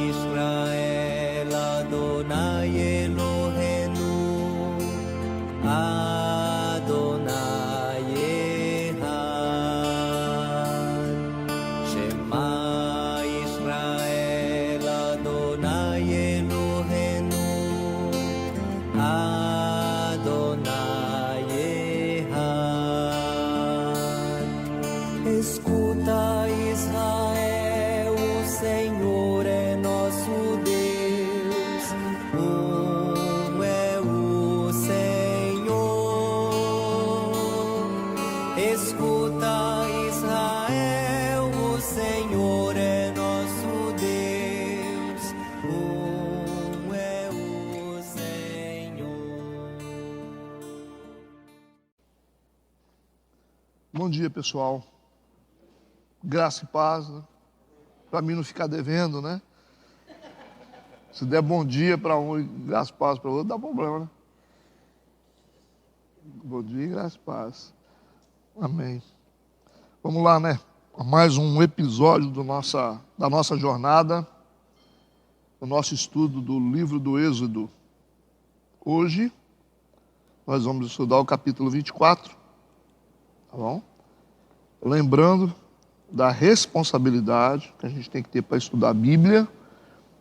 Israel Adonai Eloheinu Adonai Echad. Shema Israel Adonai Eloheinu Adonai Echad. Escuta, Israel, o Senhor é nosso Deus, é o Senhor. Escuta, Israel, o Senhor é nosso Deus, é o Senhor. Bom dia, pessoal. Graça e paz, né? Para mim não ficar devendo, né? Se der bom dia para um e graça e paz para o outro, dá problema, né? Bom dia e graça e paz. Amém. Vamos lá, né? A mais um episódio da nossa jornada, do nosso estudo do livro do Êxodo. Hoje, nós vamos estudar o capítulo 24, tá bom? Lembrando da responsabilidade que a gente tem que ter para estudar a Bíblia,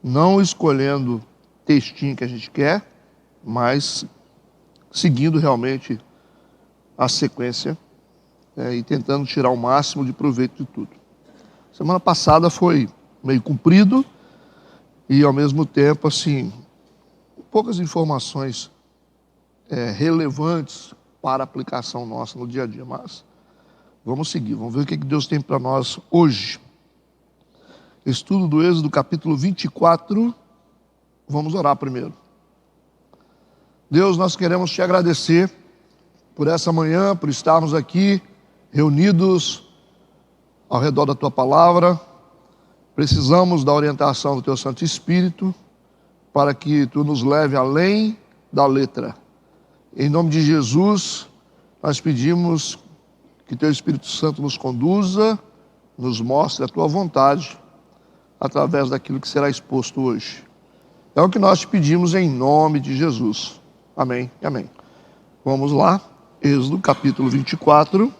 não escolhendo textinho que a gente quer, mas seguindo realmente a sequência e tentando tirar o máximo de proveito de tudo. Semana passada foi meio comprido e, ao mesmo tempo, assim, poucas informações relevantes para a aplicação nossa no dia a dia, mas vamos seguir, vamos ver o que Deus tem para nós hoje. Estudo do Êxodo, capítulo 24. Vamos orar primeiro. Deus, nós queremos te agradecer por essa manhã, por estarmos aqui reunidos ao redor da tua palavra. Precisamos da orientação do teu Santo Espírito para que tu nos leve além da letra. Em nome de Jesus, nós pedimos que teu Espírito Santo nos conduza, nos mostre a tua vontade através daquilo que será exposto hoje. É o que nós te pedimos em nome de Jesus. Amém e amém. Vamos lá, Êxodo capítulo 24.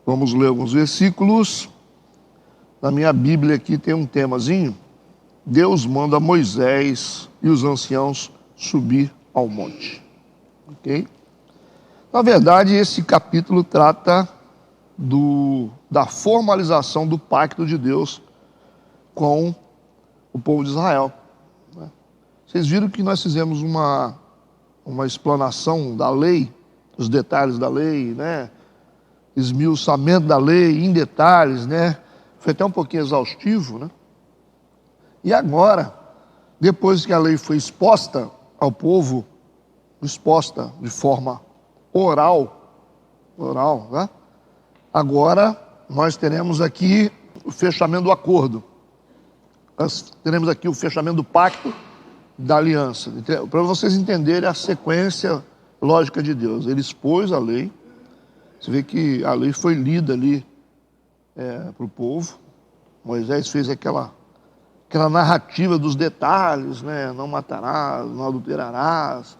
Vamos ler alguns versículos. Na minha Bíblia aqui tem um temazinho. Deus manda Moisés e os anciãos subir ao monte. Ok? Na verdade, esse capítulo trata da formalização do pacto de Deus com o povo de Israel. Vocês viram que nós fizemos uma explanação da lei, os detalhes da lei, né? Esmiuçamento da lei em detalhes, né? Foi até um pouquinho exaustivo, né? E agora, depois que a lei foi exposta ao povo, exposta de forma oral, né? Agora nós teremos aqui o fechamento do acordo. Nós teremos aqui o fechamento do pacto da aliança. Para vocês entenderem a sequência lógica de Deus. Ele expôs a lei. Você vê que a lei foi lida ali para o povo. Moisés fez aquela narrativa dos detalhes, né? Não matarás, não adulterarás.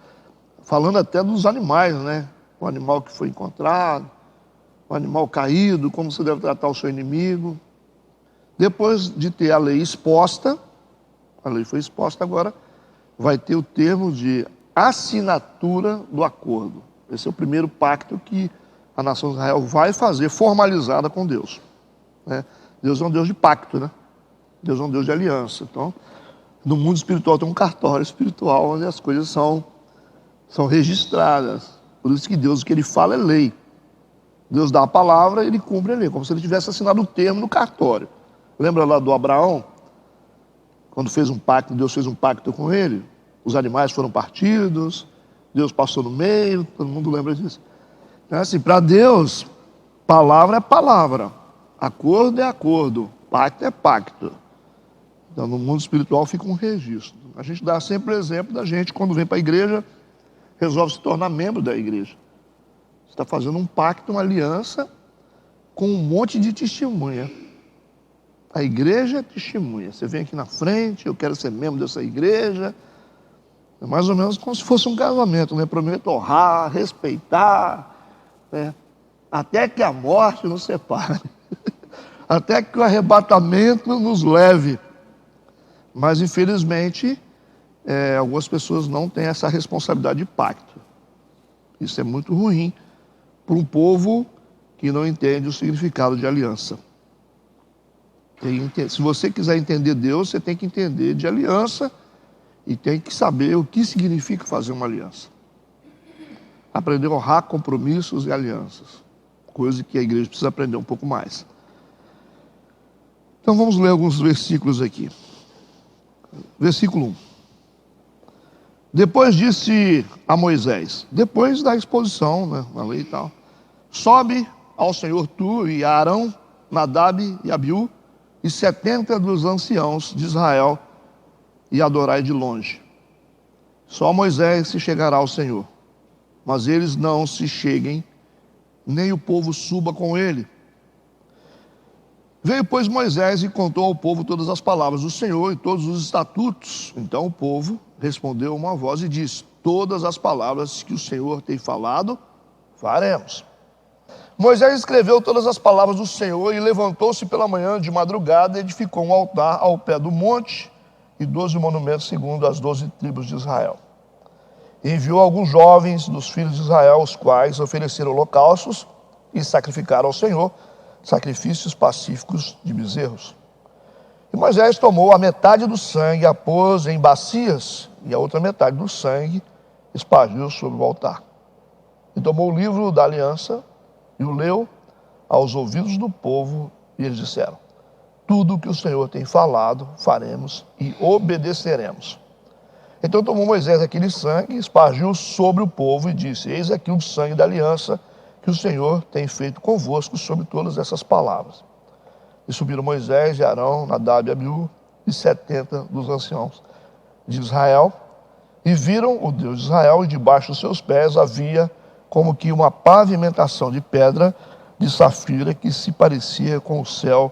Falando até dos animais, né? O animal que foi encontrado, o animal caído, como você deve tratar o seu inimigo. Depois de ter a lei exposta, a lei foi exposta, agora vai ter o termo de assinatura do acordo. Esse é o primeiro pacto que a nação de Israel vai fazer, formalizada com Deus. Né? Deus é um Deus de pacto, né? Deus é um Deus de aliança. Então, no mundo espiritual tem um cartório espiritual onde as coisas são registradas. Por isso que Deus, o que ele fala é lei. Deus dá a palavra, ele cumpre a lei, como se ele tivesse assinado o termo no cartório. Lembra lá do Abraão? Quando fez um pacto, Deus fez um pacto com ele. Os animais foram partidos, Deus passou no meio, todo mundo lembra disso. Então, assim, para Deus, palavra é palavra, acordo é acordo, pacto é pacto. Então, no mundo espiritual fica um registro. A gente dá sempre o exemplo da gente, quando vem para a igreja, resolve se tornar membro da igreja. Você está fazendo um pacto, uma aliança, com um monte de testemunha. A igreja é testemunha. Você vem aqui na frente, eu quero ser membro dessa igreja. É mais ou menos como se fosse um casamento, né? Prometo honrar, respeitar, né? Até que a morte nos separe. Até que o arrebatamento nos leve. Mas, infelizmente, algumas pessoas não têm essa responsabilidade de pacto. Isso é muito ruim para um povo que não entende o significado de aliança. Se você quiser entender Deus, você tem que entender de aliança e tem que saber o que significa fazer uma aliança. Aprender a honrar compromissos e alianças. Coisa que a igreja precisa aprender um pouco mais. Então vamos ler alguns versículos aqui. Versículo 1. Depois disse a Moisés, depois da exposição, né, na lei e tal, sobe ao Senhor tu e Arão, Nadab e Abiú, e 70 dos anciãos de Israel, e adorai de longe. Só Moisés se chegará ao Senhor, mas eles não se cheguem, nem o povo suba com ele. Veio, pois, Moisés e contou ao povo todas as palavras do Senhor e todos os estatutos. Então o povo respondeu uma voz e disse, todas as palavras que o Senhor tem falado, faremos. Moisés escreveu todas as palavras do Senhor e levantou-se pela manhã de madrugada e edificou um altar ao pé do monte e 12 monumentos segundo as 12 tribos de Israel. E enviou alguns jovens dos filhos de Israel, os quais ofereceram holocaustos e sacrificaram ao Senhor sacrifícios pacíficos de bezerros. E Moisés tomou a metade do sangue, a pôs em bacias, e a outra metade do sangue espargiu sobre o altar. E tomou o livro da aliança e o leu aos ouvidos do povo, e eles disseram, tudo o que o Senhor tem falado, faremos e obedeceremos. Então tomou Moisés aquele sangue, espargiu sobre o povo e disse, eis aqui o sangue da aliança que o Senhor tem feito convosco sobre todas essas palavras. E subiram Moisés e Arão, Nadab e Abiú, e 70 dos anciãos de Israel, e viram o Deus de Israel, e debaixo dos seus pés havia como que uma pavimentação de pedra de safira que se parecia com o céu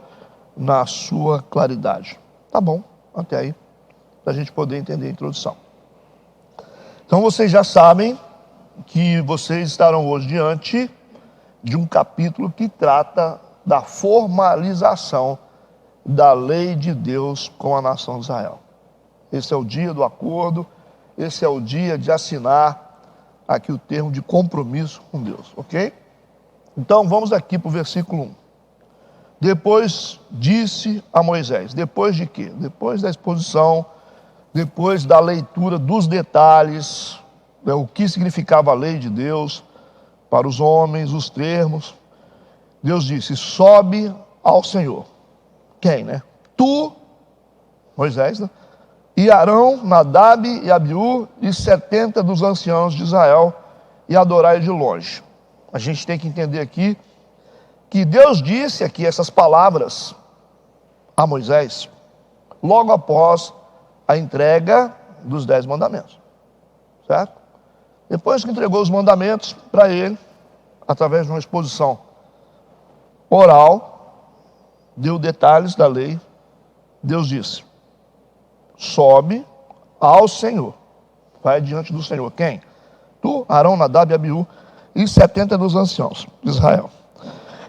na sua claridade. Tá bom, até aí, para a gente poder entender a introdução. Então vocês já sabem que vocês estarão hoje diante de um capítulo que trata da formalização da lei de Deus com a nação de Israel. Esse é o dia do acordo, esse é o dia de assinar aqui o termo de compromisso com Deus, ok? Então vamos aqui para o versículo 1. Depois disse a Moisés, depois de quê? Depois da exposição, depois da leitura dos detalhes, né, o que significava a lei de Deus para os homens, os termos. Deus disse, sobe ao Senhor. Quem, né? Tu, Moisés, né? E Arão, Nadab e Abiú, e 70 dos anciãos de Israel, e adorai de longe. A gente tem que entender aqui que Deus disse aqui essas palavras a Moisés, logo após a entrega dos 10 mandamentos. Certo? Depois que entregou os mandamentos para ele, através de uma exposição oral, deu detalhes da lei, Deus disse, sobe ao Senhor, vai diante do Senhor. Quem? Tu, Arão, Nadab e Abiú, e 70 dos anciãos de Israel.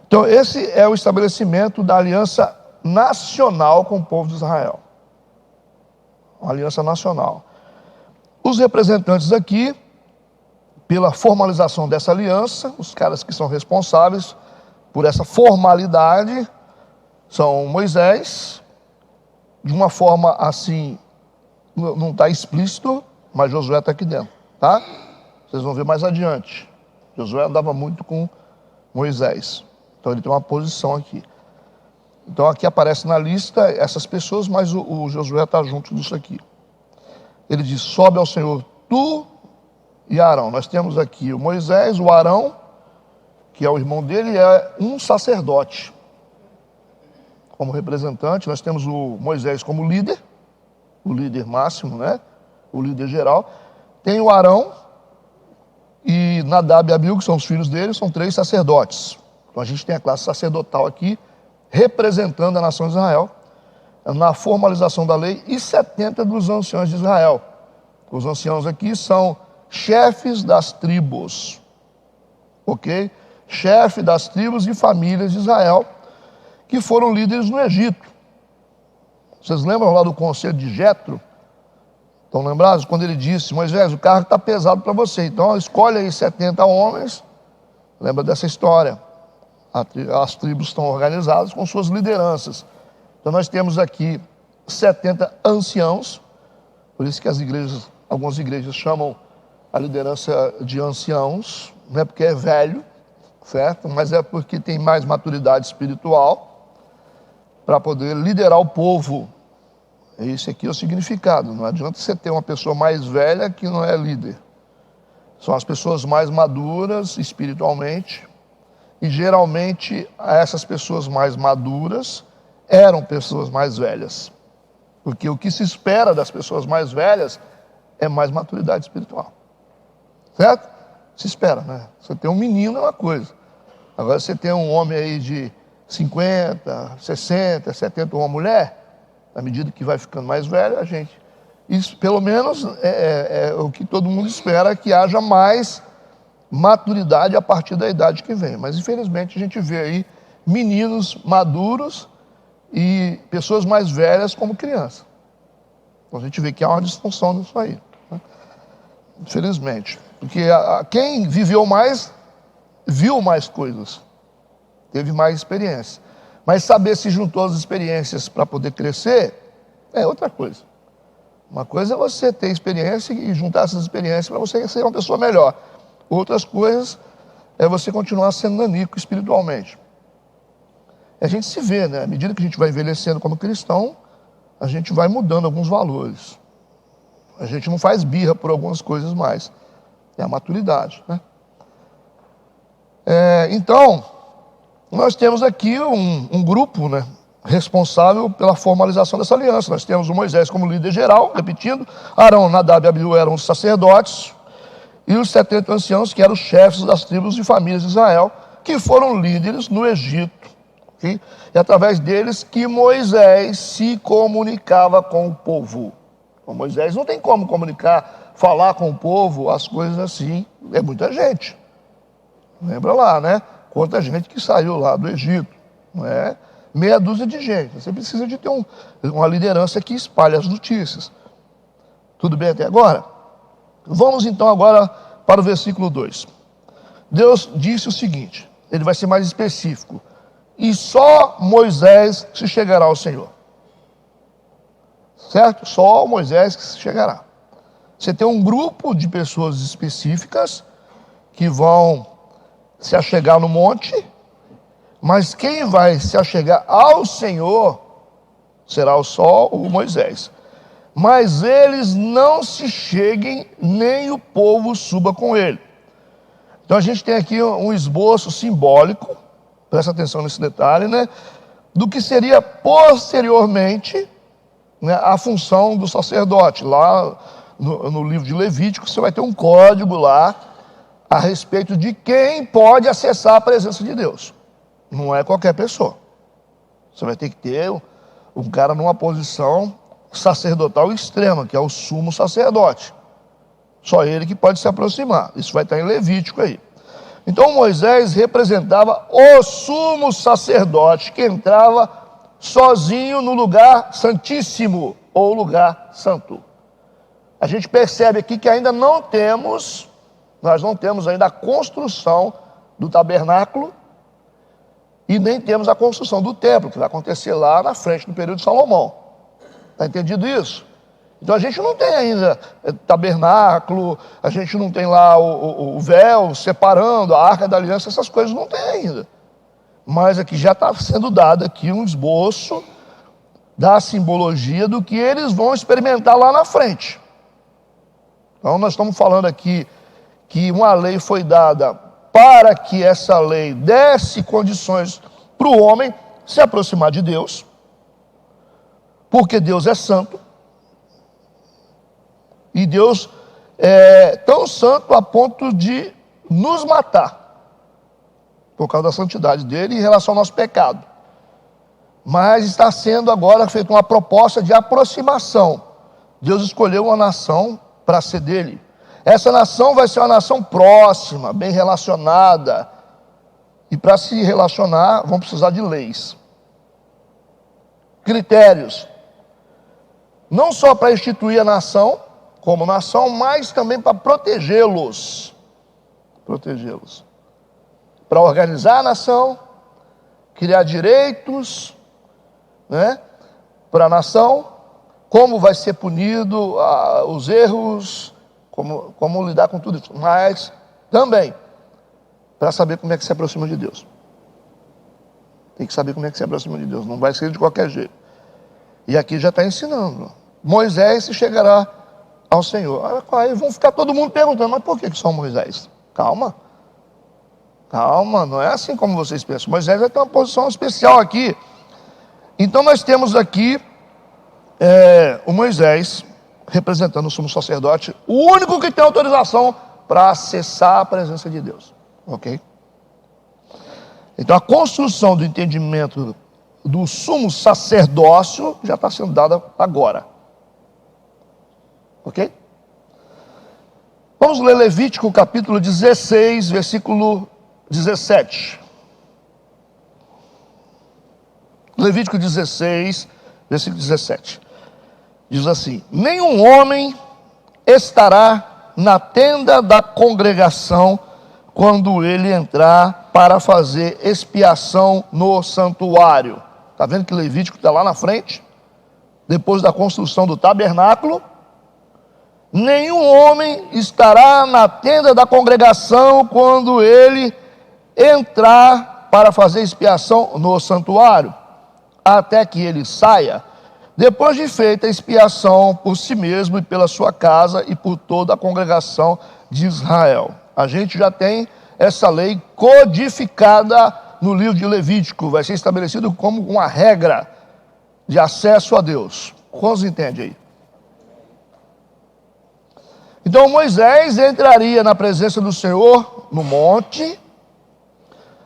Então esse é o estabelecimento da aliança nacional com o povo de Israel. Uma aliança nacional. Os representantes aqui, pela formalização dessa aliança, os caras que são responsáveis por essa formalidade, são Moisés, de uma forma assim, não está explícito, mas Josué está aqui dentro, tá? Vocês vão ver mais adiante. Josué andava muito com Moisés, então ele tem uma posição aqui. Então aqui aparece na lista essas pessoas, mas o Josué está junto disso aqui. Ele diz, sobe ao Senhor tu e Arão. Nós temos aqui o Moisés, o Arão, que é o irmão dele, é um sacerdote. Como representante, nós temos o Moisés como líder, o líder máximo, né? O líder geral. Tem o Arão e Nadab e Abiú, que são os filhos dele, são 3 sacerdotes. Então a gente tem a classe sacerdotal aqui, representando a nação de Israel. na formalização da lei, e 70 dos anciãos de Israel. Os anciãos aqui são chefes das tribos, ok? Chefe das tribos e famílias de Israel, que foram líderes no Egito. Vocês lembram lá do conselho de Jetro? Estão lembrados? Quando ele disse: Moisés, o cargo está pesado para você, então escolhe aí 70 homens. Lembra dessa história? As tribos estão organizadas com suas lideranças. Então nós temos aqui 70 anciãos, por isso que algumas igrejas chamam a liderança de anciãos, não é porque é velho, certo? Mas é porque tem mais maturidade espiritual para poder liderar o povo. Esse aqui é o significado. Não adianta você ter uma pessoa mais velha que não é líder. São as pessoas mais maduras espiritualmente, e geralmente essas pessoas mais maduras eram pessoas mais velhas, porque o que se espera das pessoas mais velhas é mais maturidade espiritual, certo? Se espera, né? Você tem um menino é uma coisa, agora você tem um homem aí de 50, 60, 70, uma mulher, à medida que vai ficando mais velho, isso pelo menos é o que todo mundo espera, que haja mais maturidade a partir da idade que vem. Mas infelizmente a gente vê aí meninos maduros e pessoas mais velhas como criança. Então a gente vê que há uma disfunção nisso aí, né? Infelizmente. Porque quem viveu mais, viu mais coisas, teve mais experiência. Mas saber se juntou as experiências para poder crescer é outra coisa. Uma coisa é você ter experiência e juntar essas experiências para você ser uma pessoa melhor. Outras coisas é você continuar sendo nanico espiritualmente. A gente se vê, né? À medida que a gente vai envelhecendo como cristão, a gente vai mudando alguns valores. A gente não faz birra por algumas coisas mais. É a maturidade, né? Então, nós temos aqui um grupo, né, responsável pela formalização dessa aliança. Nós temos o Moisés como líder geral, repetindo, Arão, Nadab e Abiú eram os sacerdotes, e os 70 anciãos, que eram os chefes das tribos e famílias de Israel, que foram líderes no Egito. Okay? E através deles que Moisés se comunicava com o povo. Então, Moisés não tem como comunicar, falar com o povo, as coisas assim. É muita gente. Lembra lá, né? Quanta gente que saiu lá do Egito. Não é meia dúzia de gente. Você precisa de ter uma liderança que espalhe as notícias. Tudo bem até agora? Vamos então agora para o versículo 2. Deus disse o seguinte, ele vai ser mais específico: e só Moisés se chegará ao Senhor. Certo? Só Moisés que se chegará. Você tem um grupo de pessoas específicas que vão se achegar no monte, mas quem vai se achegar ao Senhor será só o Moisés. Mas eles não se cheguem, nem o povo suba com ele. Então a gente tem aqui um esboço simbólico, presta atenção nesse detalhe, né, do que seria posteriormente, né, a função do sacerdote. Lá no livro de Levítico você vai ter um código lá a respeito de quem pode acessar a presença de Deus. Não é qualquer pessoa. Você vai ter que ter um cara numa posição sacerdotal extrema, que é o sumo sacerdote. Só ele que pode se aproximar. Isso vai estar em Levítico aí. Então Moisés representava o sumo sacerdote que entrava sozinho no lugar santíssimo, ou lugar santo. A gente percebe aqui que ainda nós não temos ainda a construção do tabernáculo e nem temos a construção do templo, que vai acontecer lá na frente, no período de Salomão. Está entendido isso? Então a gente não tem ainda tabernáculo, a gente não tem lá o véu separando, a arca da aliança, essas coisas não tem ainda. Mas aqui já está sendo dado aqui um esboço da simbologia do que eles vão experimentar lá na frente. Então nós estamos falando aqui que uma lei foi dada para que essa lei desse condições para o homem se aproximar de Deus, porque Deus é santo, e Deus é tão santo a ponto de nos matar, por causa da santidade dele em relação ao nosso pecado. mas está sendo agora feita uma proposta de aproximação. Deus escolheu uma nação para ser dele. Essa nação vai ser uma nação próxima, bem relacionada. E para se relacionar, vão precisar de leis, critérios. Não só para instituir a nação, como nação, mas também para protegê-los. Protegê-los. Para organizar a nação, criar direitos, né, para a nação, como vai ser punido os erros, como lidar com tudo isso. Mas também para saber como é que se aproxima de Deus. Tem que saber como é que se aproxima de Deus. Não vai ser de qualquer jeito. E aqui já está ensinando. Moisés chegará ao Senhor. Aí vão ficar todo mundo perguntando, mas por que só Moisés? Calma. Calma, não é assim como vocês pensam. Moisés vai ter uma posição especial aqui. Então nós temos aqui o Moisés representando o sumo sacerdote, o único que tem autorização para acessar a presença de Deus. Ok? Então a construção do entendimento do sumo sacerdócio já está sendo dada agora. Ok? Vamos ler Levítico capítulo 16, versículo 17. Levítico 16, versículo 17. Diz assim: nenhum homem estará na tenda da congregação quando ele entrar para fazer expiação no santuário. Está vendo que Levítico está lá na frente? Depois da construção do tabernáculo. Nenhum homem estará na tenda da congregação quando ele entrar para fazer expiação no santuário, até que ele saia, depois de feita a expiação por si mesmo e pela sua casa e por toda a congregação de Israel. A gente já tem essa lei codificada no livro de Levítico, vai ser estabelecido como uma regra de acesso a Deus. Quantos entendem aí? Então Moisés entraria na presença do Senhor no monte.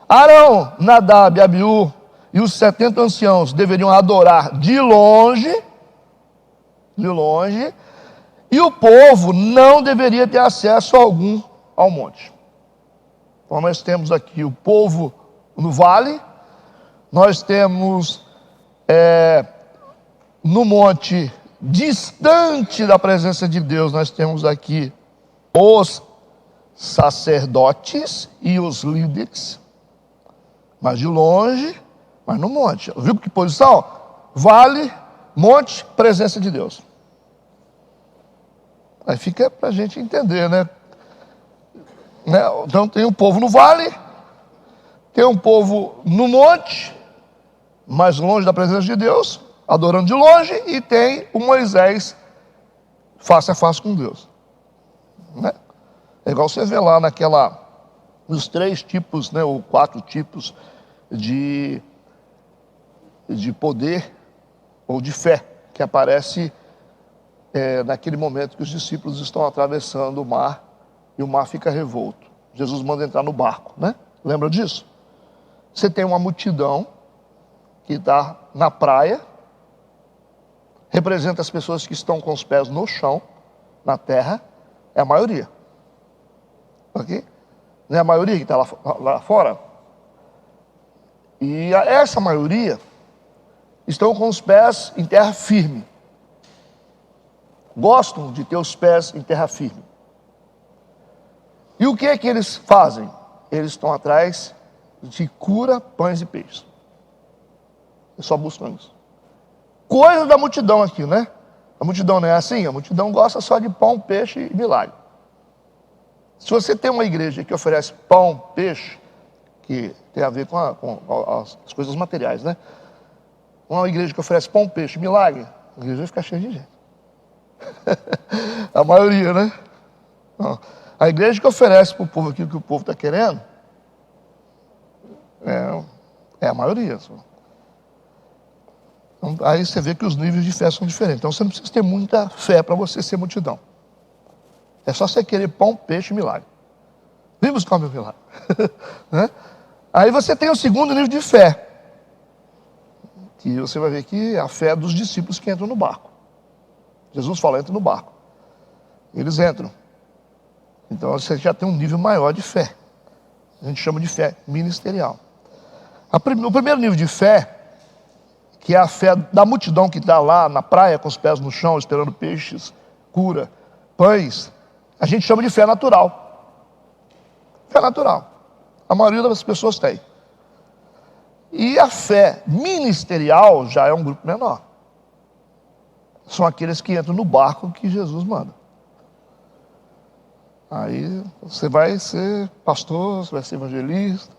Arão, Nadab, Abiú e os 70 anciãos deveriam adorar de longe, e o povo não deveria ter acesso algum ao monte. Então nós temos aqui o povo no vale, nós temos no monte distante da presença de Deus, nós temos aqui os sacerdotes e os líderes, mas de longe, mas no monte. Viu que posição? Vale, monte, presença de Deus. Aí fica para a gente entender, né? Então tem um povo no vale, tem um povo no monte, mais longe da presença de Deus, adorando de longe, e tem o Moisés face a face com Deus, né? É igual você vê lá nos 3 tipos, né, ou 4 tipos de poder ou de fé que aparece naquele momento que os discípulos estão atravessando o mar e o mar fica revolto. Jesus manda entrar no barco, né? Lembra disso? Você tem uma multidão que está na praia, representa as pessoas que estão com os pés no chão, na terra, é a maioria. Ok? Não é a maioria que está lá fora? E essa maioria estão com os pés em terra firme. Gostam de ter os pés em terra firme. E o que é que eles fazem? Eles estão atrás de cura, pães e peixes. Eles só buscam isso. Coisa da multidão aqui, né? A multidão não é assim? A multidão gosta só de pão, peixe e milagre. Se você tem uma igreja que oferece pão, peixe, que tem a ver com as coisas materiais, né? Uma igreja que oferece pão, peixe, milagre, a igreja vai ficar cheia de gente. A maioria, né? A igreja que oferece para o povo aquilo que o povo está querendo, é a maioria. Então, aí você vê que os níveis de fé são diferentes. Então você não precisa ter muita fé para você ser multidão. É só você querer pão, peixe e milagre. Vem buscar o meu milagre. Né? Aí você tem o segundo nível de fé. que você vai ver que é a fé dos discípulos que entram no barco. Jesus fala, entra no barco. Eles entram. Então você já tem um nível maior de fé. A gente chama de fé ministerial. O primeiro nível de fé, que é a fé da multidão que está lá na praia com os pés no chão, esperando peixes, cura, pães, a gente chama de fé natural. Fé natural. A maioria das pessoas tem. E a fé ministerial já é um grupo menor. São aqueles que entram no barco que Jesus manda. Aí você vai ser pastor, você vai ser evangelista,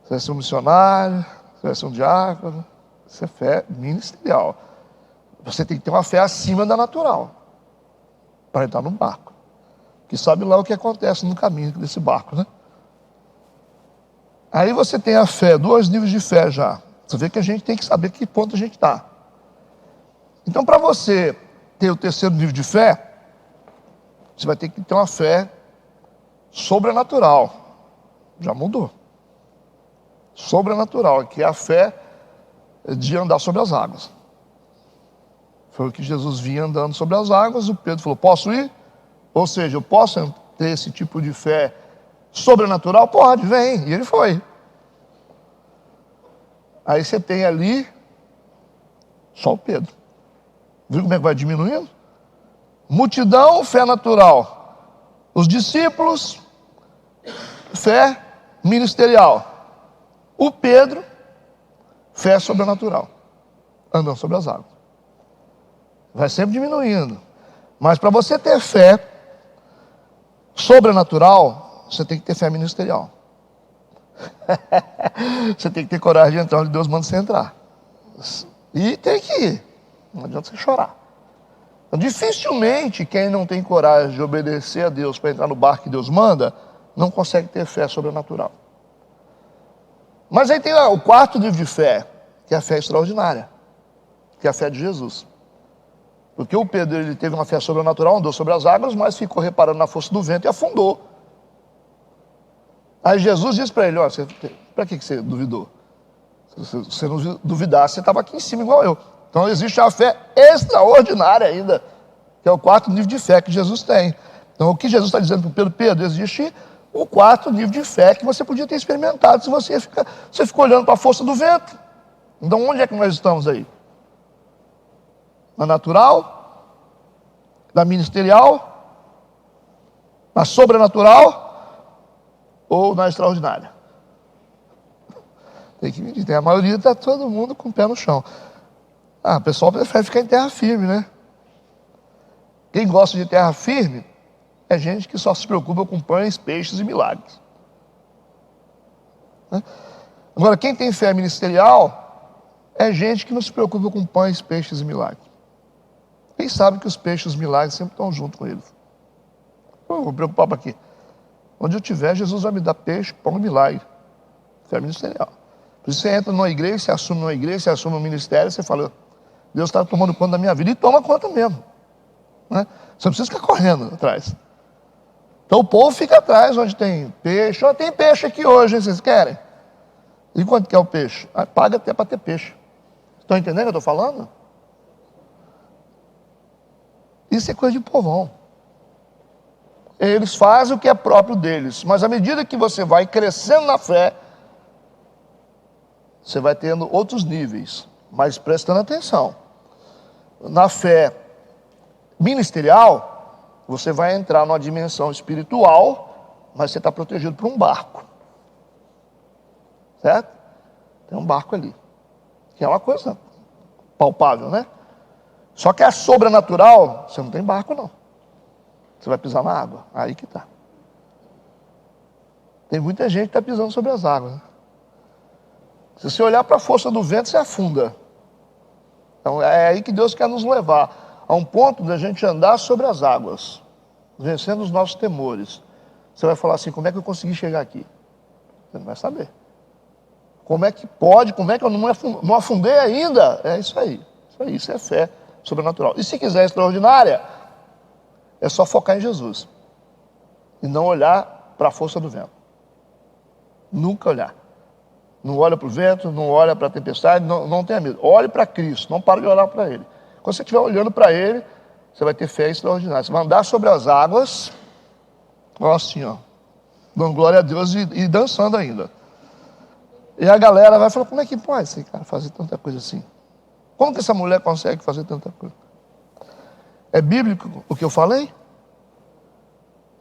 você vai ser um missionário, você vai ser um diácono. Isso é fé ministerial. Você tem que ter uma fé acima da natural para entrar no barco. Que sabe lá o que acontece no caminho desse barco, né? Aí você tem a fé, 2 níveis de fé já. Você vê que a gente tem que saber que ponto a gente está. Então, para você ter o 3º nível de fé, você vai ter que ter uma fé sobrenatural. Já mudou. Sobrenatural, que é a fé de andar sobre as águas. Foi o que Jesus vinha andando sobre as águas, o Pedro falou, posso ir? Ou seja, eu posso ter esse tipo de fé sobrenatural? Pode, vem. E ele foi. Aí você tem ali só o Pedro. Viu como é que vai diminuindo? Multidão, fé natural. Os discípulos, fé ministerial. O Pedro, fé sobrenatural. Andando sobre as águas. Vai sempre diminuindo. Mas para você ter fé sobrenatural, você tem que ter fé ministerial. Você tem que ter coragem de entrar onde Deus manda você entrar. E tem que ir. Não adianta você chorar. Então, dificilmente quem não tem coragem de obedecer a Deus para entrar no barco que Deus manda, não consegue ter fé sobrenatural. Mas aí tem o 4º nível de fé, que é a fé extraordinária, que é a fé de Jesus. Porque o Pedro, ele teve uma fé sobrenatural, andou sobre as águas, mas ficou reparando na força do vento e afundou. Aí Jesus disse para ele, olha, para que você duvidou? Se você não duvidasse, você estava aqui em cima igual eu. Então existe a fé extraordinária ainda, que é o 4º nível de fé que Jesus tem. Então o que Jesus está dizendo para o Pedro, Pedro, existe o 4º nível de fé que você podia ter experimentado se você ficou olhando para a força do vento. Então onde é que nós estamos aí? Na natural? Na ministerial? Na sobrenatural? Ou na extraordinária? Tem que medir. A maioria está todo mundo com o pé no chão. O pessoal prefere ficar em terra firme, né? Quem gosta de terra firme é gente que só se preocupa com pães, peixes e milagres. Agora, quem tem fé ministerial é gente que não se preocupa com pães, peixes e milagres. Quem sabe que os peixes e os milagres sempre estão junto com eles. Eu vou me preocupar para quê? Onde eu estiver, Jesus vai me dar peixe, pão e milagre. Fé ministerial. Por isso você entra numa igreja, você assume uma igreja, você assume um ministério, você fala, Deus está tomando conta da minha vida, e toma conta mesmo. Né? Você não precisa ficar correndo atrás. Então o povo fica atrás onde tem peixe. Tem peixe aqui hoje, hein, vocês querem? E quanto que é o peixe? Paga até para ter peixe. Estão entendendo o que eu estou falando? Isso é coisa de povão. Eles fazem o que é próprio deles. Mas à medida que você vai crescendo na fé, você vai tendo outros níveis. Mas prestando atenção. Na fé ministerial, você vai entrar numa dimensão espiritual, mas você está protegido por um barco. Certo? Tem um barco ali. Que é uma coisa palpável, né? Só que a sobrenatural, você não tem barco não. Você vai pisar na água. Aí que está. Tem muita gente que está pisando sobre as águas. Né? Se você olhar para a força do vento, você afunda. Então é aí que Deus quer nos levar. A um ponto da gente andar sobre as águas. Vencendo os nossos temores. Você vai falar assim, como é que eu consegui chegar aqui? Você não vai saber. Como é que pode? Como é que eu não afundei ainda? É isso aí. Isso é fé sobrenatural. E se quiser extraordinária, é só focar em Jesus. E não olhar para a força do vento. Nunca olhar. Não olha para o vento, não olha para a tempestade, não tenha medo. Olhe para Cristo, não para de olhar para Ele. Quando você estiver olhando para Ele, você vai ter fé extraordinária. Você vai andar sobre as águas, ó, assim, ó, dando glória a Deus e dançando ainda. E a galera vai falar, como é que pode esse cara fazer tanta coisa assim? Como que essa mulher consegue fazer tanta coisa? É bíblico o que eu falei?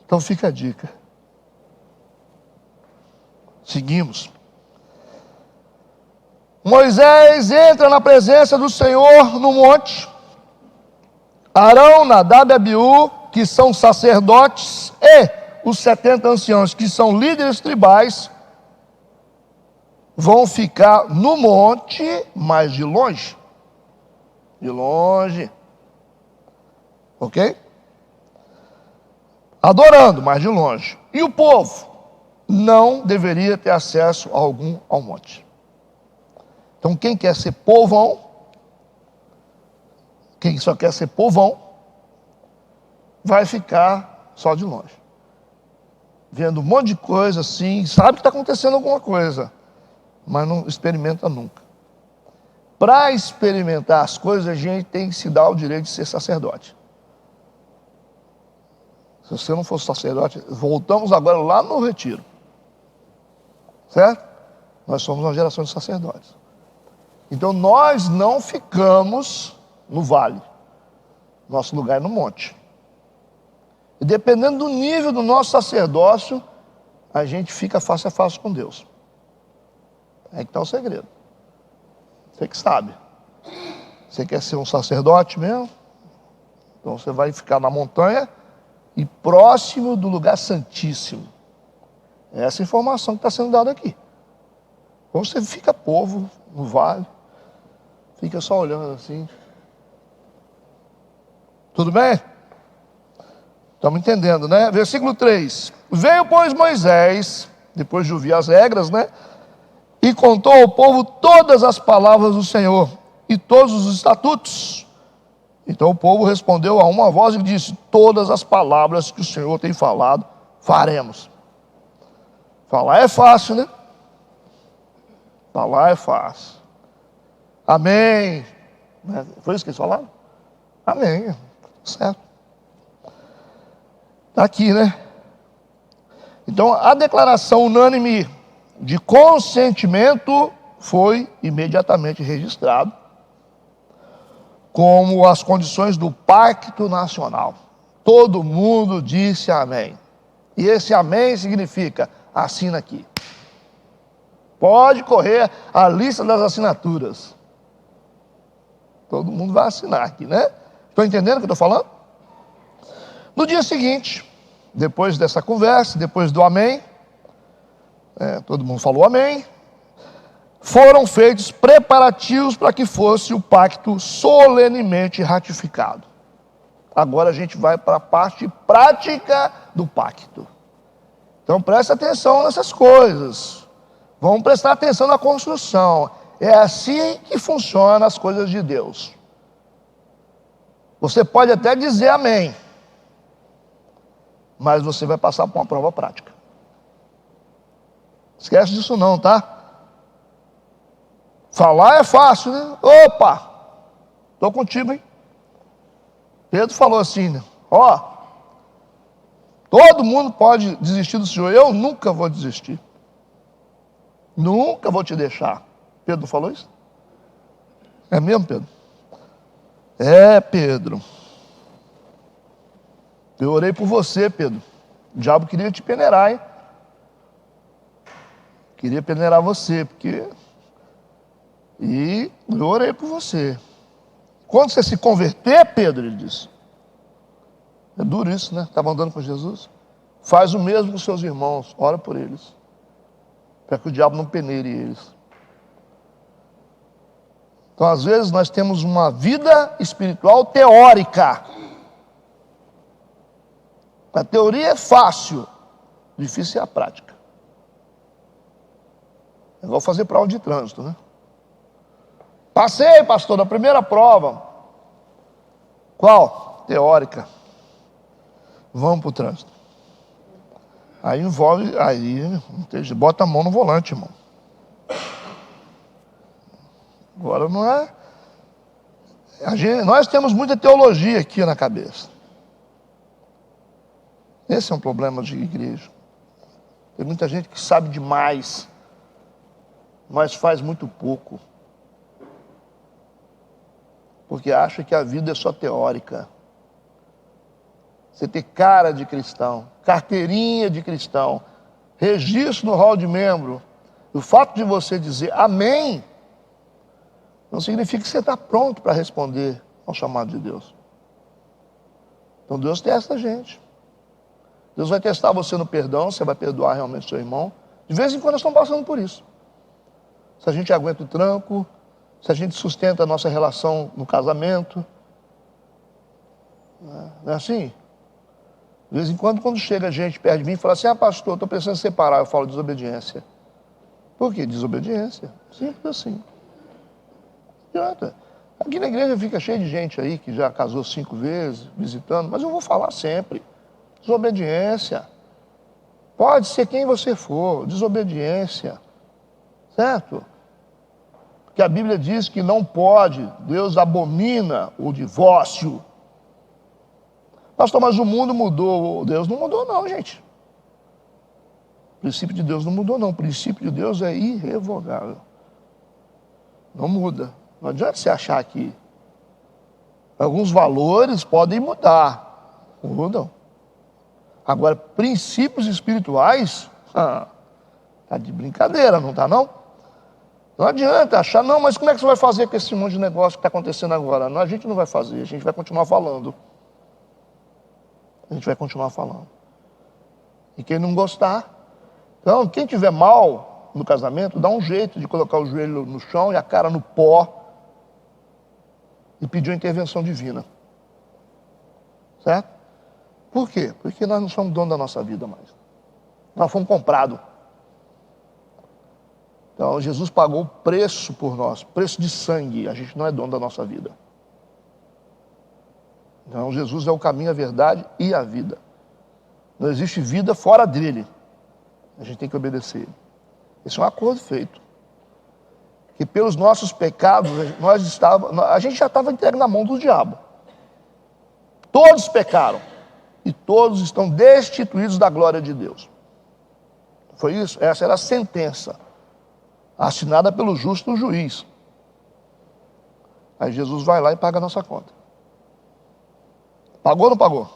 Então fica a dica. Seguimos. Moisés entra na presença do Senhor no monte. Arão, Nadab e Abiú, que são sacerdotes, e os 70 anciãos, que são líderes tribais, vão ficar no monte, mas de longe. De longe. Ok? Adorando, mas de longe. E o povo não deveria ter acesso algum ao monte. Então quem quer ser povão, quem só quer ser povão, vai ficar só de longe. Vendo um monte de coisa assim, sabe que está acontecendo alguma coisa, mas não experimenta nunca. Para experimentar as coisas, a gente tem que se dar o direito de ser sacerdote. Se você não for sacerdote, voltamos agora lá no retiro. Certo? Nós somos uma geração de sacerdotes. Então nós não ficamos no vale. Nosso lugar é no monte. E dependendo do nível do nosso sacerdócio, a gente fica face a face com Deus. É que está o segredo. Você que sabe. Você quer ser um sacerdote mesmo? Então você vai ficar na montanha e próximo do lugar santíssimo. É essa informação que está sendo dada aqui. Ou você fica povo no vale, fica só olhando assim. Tudo bem? Estamos entendendo, né? Versículo 3. Veio, pois, Moisés, depois de ouvir as regras, né? E contou ao povo todas as palavras do Senhor e todos os estatutos. Então o povo respondeu a uma voz e disse: todas as palavras que o Senhor tem falado, faremos. Falar é fácil, né? Falar é fácil. Amém. Foi isso que eles falaram? Amém. Certo. Está aqui, né? Então a declaração unânime de consentimento foi imediatamente registrado como as condições do pacto nacional. Todo mundo disse amém. E esse amém significa, assina aqui. Pode correr a lista das assinaturas. Todo mundo vai assinar aqui, né? Estão entendendo o que eu estou falando? No dia seguinte, depois dessa conversa, depois do amém, todo mundo falou amém, foram feitos preparativos para que fosse o pacto solenemente ratificado. Agora a gente vai para a parte prática do pacto. Então presta atenção nessas coisas. Vamos prestar atenção na construção. É assim que funcionam as coisas de Deus. Você pode até dizer amém, mas você vai passar por uma prova prática. Esquece disso não, tá? Falar é fácil, né? Opa! Estou contigo, hein? Pedro falou assim, né? Ó, todo mundo pode desistir do Senhor. Eu nunca vou desistir. Nunca vou te deixar. Pedro falou isso? É mesmo, Pedro? É, Pedro. Eu orei por você, Pedro. O diabo queria te peneirar, hein? Queria peneirar você, porque... E eu orei por você. Quando você se converter, Pedro, ele disse. É duro isso, né? Estava andando com Jesus. Faz o mesmo com seus irmãos. Ora por eles. Para que o diabo não peneire eles. Então, às vezes, nós temos uma vida espiritual teórica. A teoria é fácil. Difícil é a prática. É igual fazer prova de trânsito, né? Passei, pastor, na primeira prova. Qual? Teórica. Vamos para o trânsito. Aí envolve, bota a mão no volante, irmão. Agora não é... nós temos muita teologia aqui na cabeça. Esse é um problema de igreja. Tem muita gente que sabe demais, mas faz muito pouco. Porque acha que a vida é só teórica. Você ter cara de cristão, carteirinha de cristão, registro no hall de membro, o fato de você dizer amém, não significa que você está pronto para responder ao chamado de Deus. Então Deus testa a gente. Deus vai testar você no perdão, você vai perdoar realmente seu irmão. De vez em quando nós estamos passando por isso. Se a gente aguenta o tranco, se a gente sustenta a nossa relação no casamento. Não é assim? De vez em quando chega gente perto de mim e fala assim, pastor, estou pensando em separar. Eu falo desobediência. Por quê? Desobediência. Simples assim. Não adianta. Aqui na igreja fica cheio de gente aí que já casou 5 vezes, visitando, mas eu vou falar sempre. Desobediência. Pode ser quem você for, desobediência. Certo? Porque a Bíblia diz que não pode, Deus abomina o divórcio. Pastor, mas o mundo mudou. Deus não mudou não, gente. O princípio de Deus não mudou não. O princípio de Deus é irrevogável. Não muda. Não adianta você achar que alguns valores podem mudar. Mudam. Agora, princípios espirituais, tá de brincadeira, não tá não? Não adianta achar, não, mas como é que você vai fazer com esse monte de negócio que está acontecendo agora? Não, a gente não vai fazer, a gente vai continuar falando. A gente vai continuar falando. E quem não gostar, então, quem tiver mal no casamento, dá um jeito de colocar o joelho no chão e a cara no pó e pedir uma intervenção divina. Certo? Por quê? Porque nós não somos donos da nossa vida mais. Nós fomos comprados. Então, Jesus pagou o preço por nós, preço de sangue. A gente não é dono da nossa vida. Então, Jesus é o caminho, a verdade e a vida. Não existe vida fora dele. A gente tem que obedecer ele. Esse é um acordo feito. Que pelos nossos pecados, a gente já estava entregue na mão do diabo. Todos pecaram. E todos estão destituídos da glória de Deus. Foi isso? Essa era a sentença. Assinada pelo justo juiz. Aí Jesus vai lá e paga a nossa conta. Pagou ou não pagou?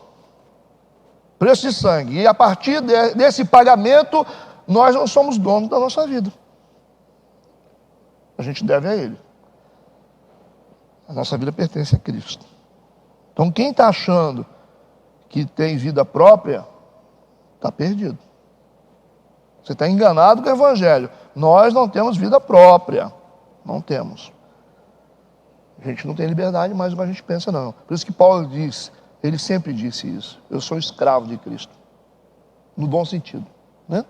Preço de sangue. E a partir desse pagamento, nós não somos donos da nossa vida. A gente deve a Ele. A nossa vida pertence a Cristo. Então quem está achando que tem vida própria, está perdido. Você está enganado com o Evangelho. Nós não temos vida própria. Não temos. A gente não tem liberdade mais do que a gente pensa, não. Por isso que Paulo diz, ele sempre disse isso. Eu sou escravo de Cristo. No bom sentido. Né?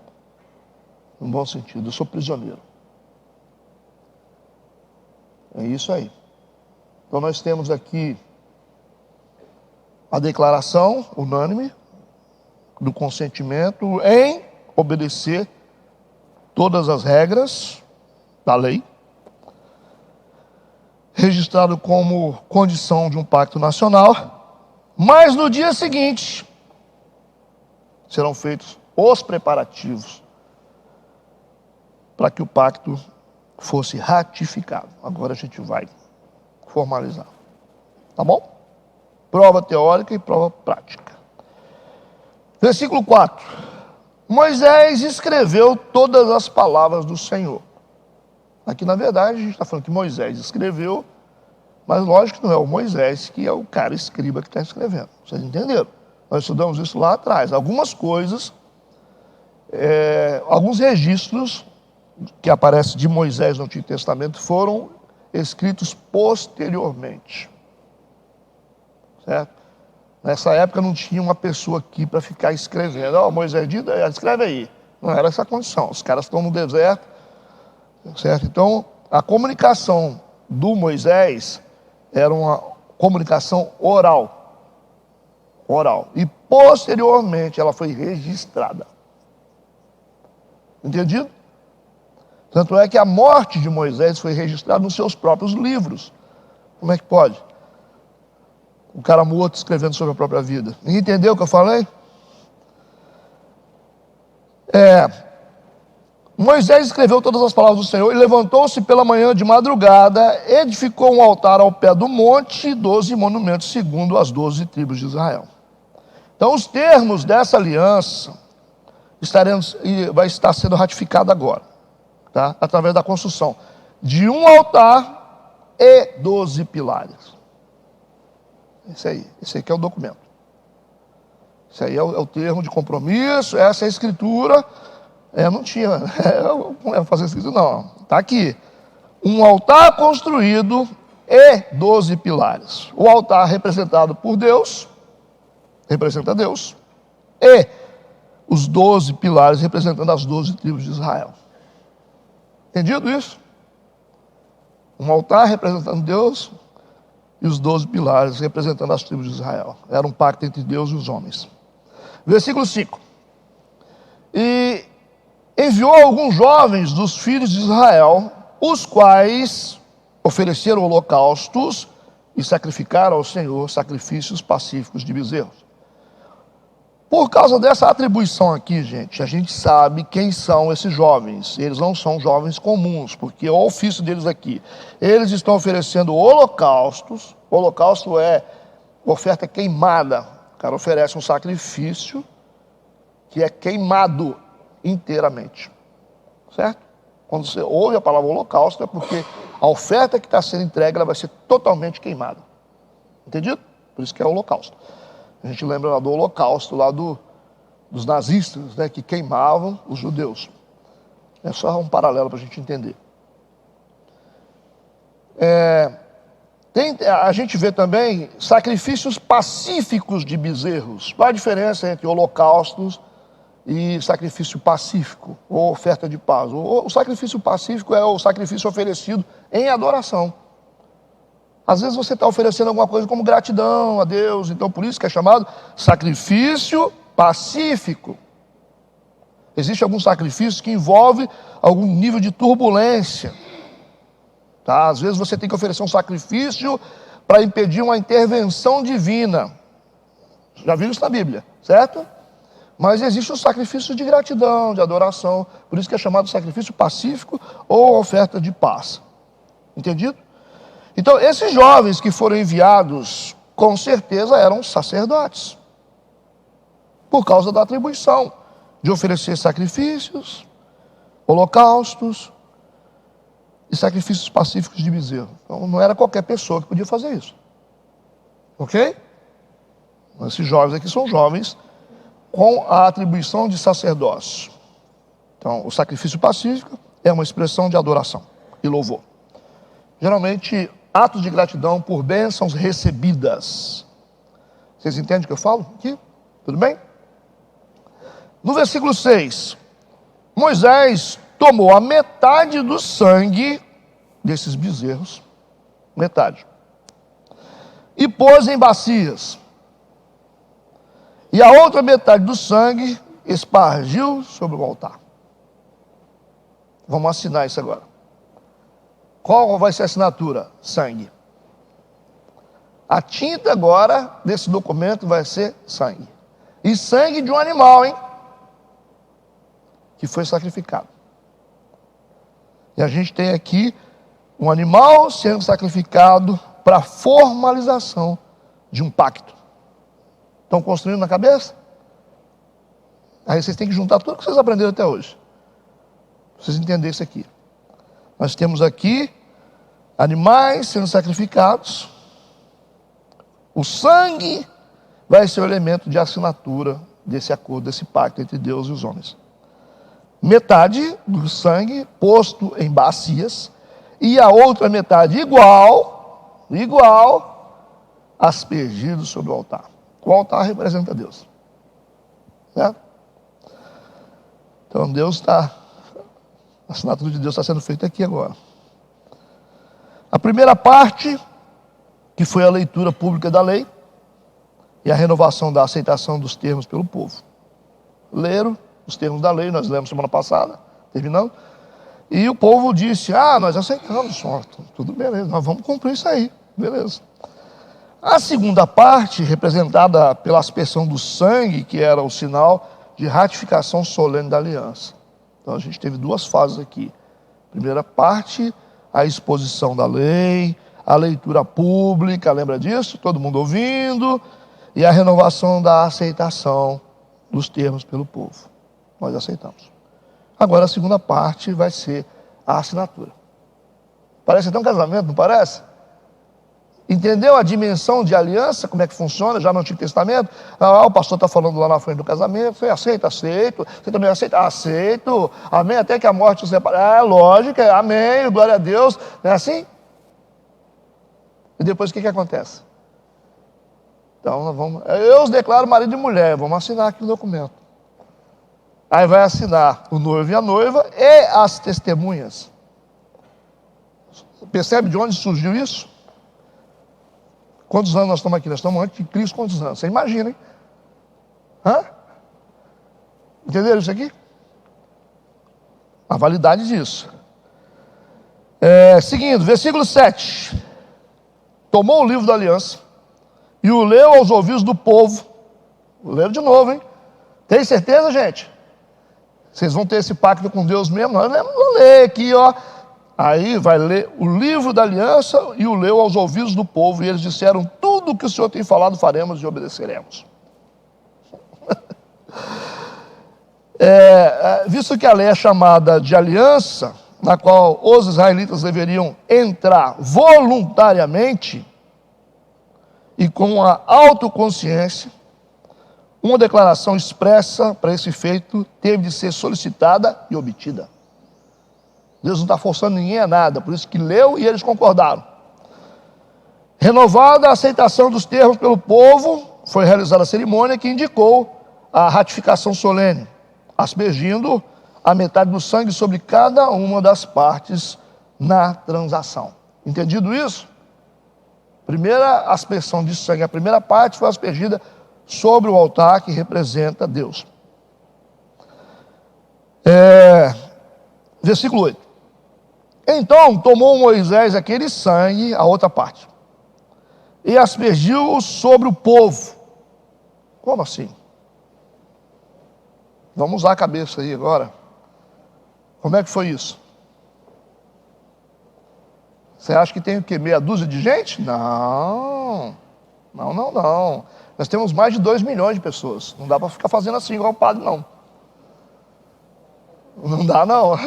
No bom sentido. Eu sou prisioneiro. É isso aí. Então nós temos aqui a declaração unânime do consentimento em obedecer todas as regras da lei, registrado como condição de um pacto nacional, mas no dia seguinte serão feitos os preparativos para que o pacto fosse ratificado. Agora a gente vai formalizar. Tá bom? Prova teórica e prova prática. Versículo 4. Moisés escreveu todas as palavras do Senhor. Aqui, na verdade, a gente está falando que Moisés escreveu, mas lógico que não é o Moisés que é o cara escriba que está escrevendo. Vocês entenderam? Nós estudamos isso lá atrás. Algumas coisas, alguns registros que aparecem de Moisés no Antigo Testamento foram escritos posteriormente. Certo? Nessa época não tinha uma pessoa aqui para ficar escrevendo. Moisés diz, escreve aí. Não era essa a condição. Os caras estão no deserto. Certo? Então, a comunicação do Moisés era uma comunicação oral. Oral. E posteriormente ela foi registrada. Entendido? Tanto é que a morte de Moisés foi registrada nos seus próprios livros. Como é que pode? O cara morto escrevendo sobre a própria vida. Ninguém entendeu o que eu falei? Moisés escreveu todas as palavras do Senhor e levantou-se pela manhã de madrugada, edificou um altar ao pé do monte e 12 monumentos segundo as 12 tribos de Israel. Então os termos dessa aliança vai estar sendo ratificado agora, tá? Através da construção de um altar e 12 pilares. Esse aí que é o documento. Esse aí é o termo de compromisso, essa é a escritura. Não tinha, não é fazer escritura não, está aqui. Um altar construído e 12 pilares. O altar representado por Deus, representa Deus, e os 12 pilares representando as 12 tribos de Israel. Entendido isso? Um altar representando Deus e os 12 pilares representando as tribos de Israel. Era um pacto entre Deus e os homens. Versículo 5. E enviou alguns jovens dos filhos de Israel, os quais ofereceram holocaustos e sacrificaram ao Senhor sacrifícios pacíficos de bezerros. Por causa dessa atribuição aqui, gente, a gente sabe quem são esses jovens. Eles não são jovens comuns, porque o ofício deles aqui, eles estão oferecendo holocaustos. Holocausto é oferta queimada. O cara oferece um sacrifício que é queimado inteiramente, certo? Quando você ouve a palavra holocausto é porque a oferta que está sendo entregue ela vai ser totalmente queimada. Entendido? Por isso que é holocausto. A gente lembra lá do holocausto lá dos nazistas, né, que queimavam os judeus. É só um paralelo para a gente entender. A gente vê também sacrifícios pacíficos de bezerros. Qual a diferença entre holocaustos e sacrifício pacífico, ou oferta de paz? O sacrifício pacífico é o sacrifício oferecido em adoração. Às vezes você está oferecendo alguma coisa como gratidão a Deus, então por isso que é chamado sacrifício pacífico. Existe algum sacrifício que envolve algum nível de turbulência. Tá? Às vezes você tem que oferecer um sacrifício para impedir uma intervenção divina. Já viram isso na Bíblia, certo? Mas existe o sacrifício de gratidão, de adoração. Por isso que é chamado sacrifício pacífico ou oferta de paz. Entendido? Então, esses jovens que foram enviados, com certeza eram sacerdotes. Por causa da atribuição de oferecer sacrifícios, holocaustos e sacrifícios pacíficos de bezerro. Então, não era qualquer pessoa que podia fazer isso. Ok? Esses jovens aqui são jovens com a atribuição de sacerdócio. Então, o sacrifício pacífico é uma expressão de adoração e louvor. Geralmente, atos de gratidão por bênçãos recebidas. Vocês entendem o que eu falo aqui? Tudo bem? No versículo 6, Moisés tomou a metade do sangue desses bezerros, metade, e pôs em bacias. E a outra metade do sangue espargiu sobre o altar. Vamos assinar isso agora. Qual vai ser a assinatura? Sangue. A tinta agora desse documento vai ser sangue. E sangue de um animal, hein? Que foi sacrificado. E a gente tem aqui um animal sendo sacrificado para a formalização de um pacto. Estão construindo na cabeça? Aí vocês têm que juntar tudo que vocês aprenderam até hoje. Para vocês entenderem isso aqui. Nós temos aqui animais sendo sacrificados. O sangue vai ser o elemento de assinatura desse acordo, desse pacto entre Deus e os homens. Metade do sangue posto em bacias e a outra metade igual, aspergido sobre o altar. O altar representa Deus. Certo? Então a assinatura de Deus está sendo feita aqui agora. A primeira parte, que foi a leitura pública da lei e a renovação da aceitação dos termos pelo povo. Leram os termos da lei, nós lemos semana passada, terminando. E o povo disse, nós aceitamos, senhor, tudo beleza, nós vamos cumprir isso aí, beleza. A segunda parte, representada pela aspersão do sangue, que era o sinal de ratificação solene da aliança. Então a gente teve duas fases aqui. Primeira parte, a exposição da lei, a leitura pública, lembra disso? Todo mundo ouvindo, e a renovação da aceitação dos termos pelo povo. Nós aceitamos. Agora a segunda parte vai ser a assinatura. Parece até um casamento, não parece? Entendeu a dimensão de aliança, como é que funciona já no Antigo Testamento? O pastor está falando lá na frente do casamento, você aceita? Aceito. Você também aceita? Aceito. Amém? Até que a morte os separe. Lógico, amém, glória a Deus. Não é assim? E depois o que acontece? Então, eu os declaro marido e mulher, vamos assinar aqui o documento. Aí vai assinar o noivo e a noiva e as testemunhas. Percebe de onde surgiu isso? Quantos anos nós estamos aqui? Nós estamos antes de Cristo, quantos anos? Você imagina, hein? Entenderam isso aqui? A validade disso. Seguindo, versículo 7. Tomou o livro da aliança e o leu aos ouvidos do povo. Leram de novo, hein? Tem certeza, gente? Vocês vão ter esse pacto com Deus mesmo? Nós vamos ler aqui, ó. Aí vai ler o livro da aliança e o leu aos ouvidos do povo. E eles disseram, tudo o que o Senhor tem falado faremos e obedeceremos. Visto que a lei é chamada de aliança, na qual os israelitas deveriam entrar voluntariamente e com a autoconsciência, uma declaração expressa para esse feito teve de ser solicitada e obtida. Deus não está forçando ninguém a nada, por isso que leu e eles concordaram. Renovada a aceitação dos termos pelo povo, foi realizada a cerimônia que indicou a ratificação solene, aspergindo a metade do sangue sobre cada uma das partes na transação. Entendido isso? Primeira aspersão de sangue, a primeira parte foi aspergida sobre o altar que representa Deus. Versículo 8. Então tomou Moisés aquele sangue, a outra parte, e aspergiu sobre o povo. Como assim? Vamos usar a cabeça aí agora. Como é que foi isso? Você acha que tem o quê? Meia dúzia de gente? Não. Nós temos mais de 2 milhões de pessoas. Não dá para ficar fazendo assim igual o padre, não. Não dá, não.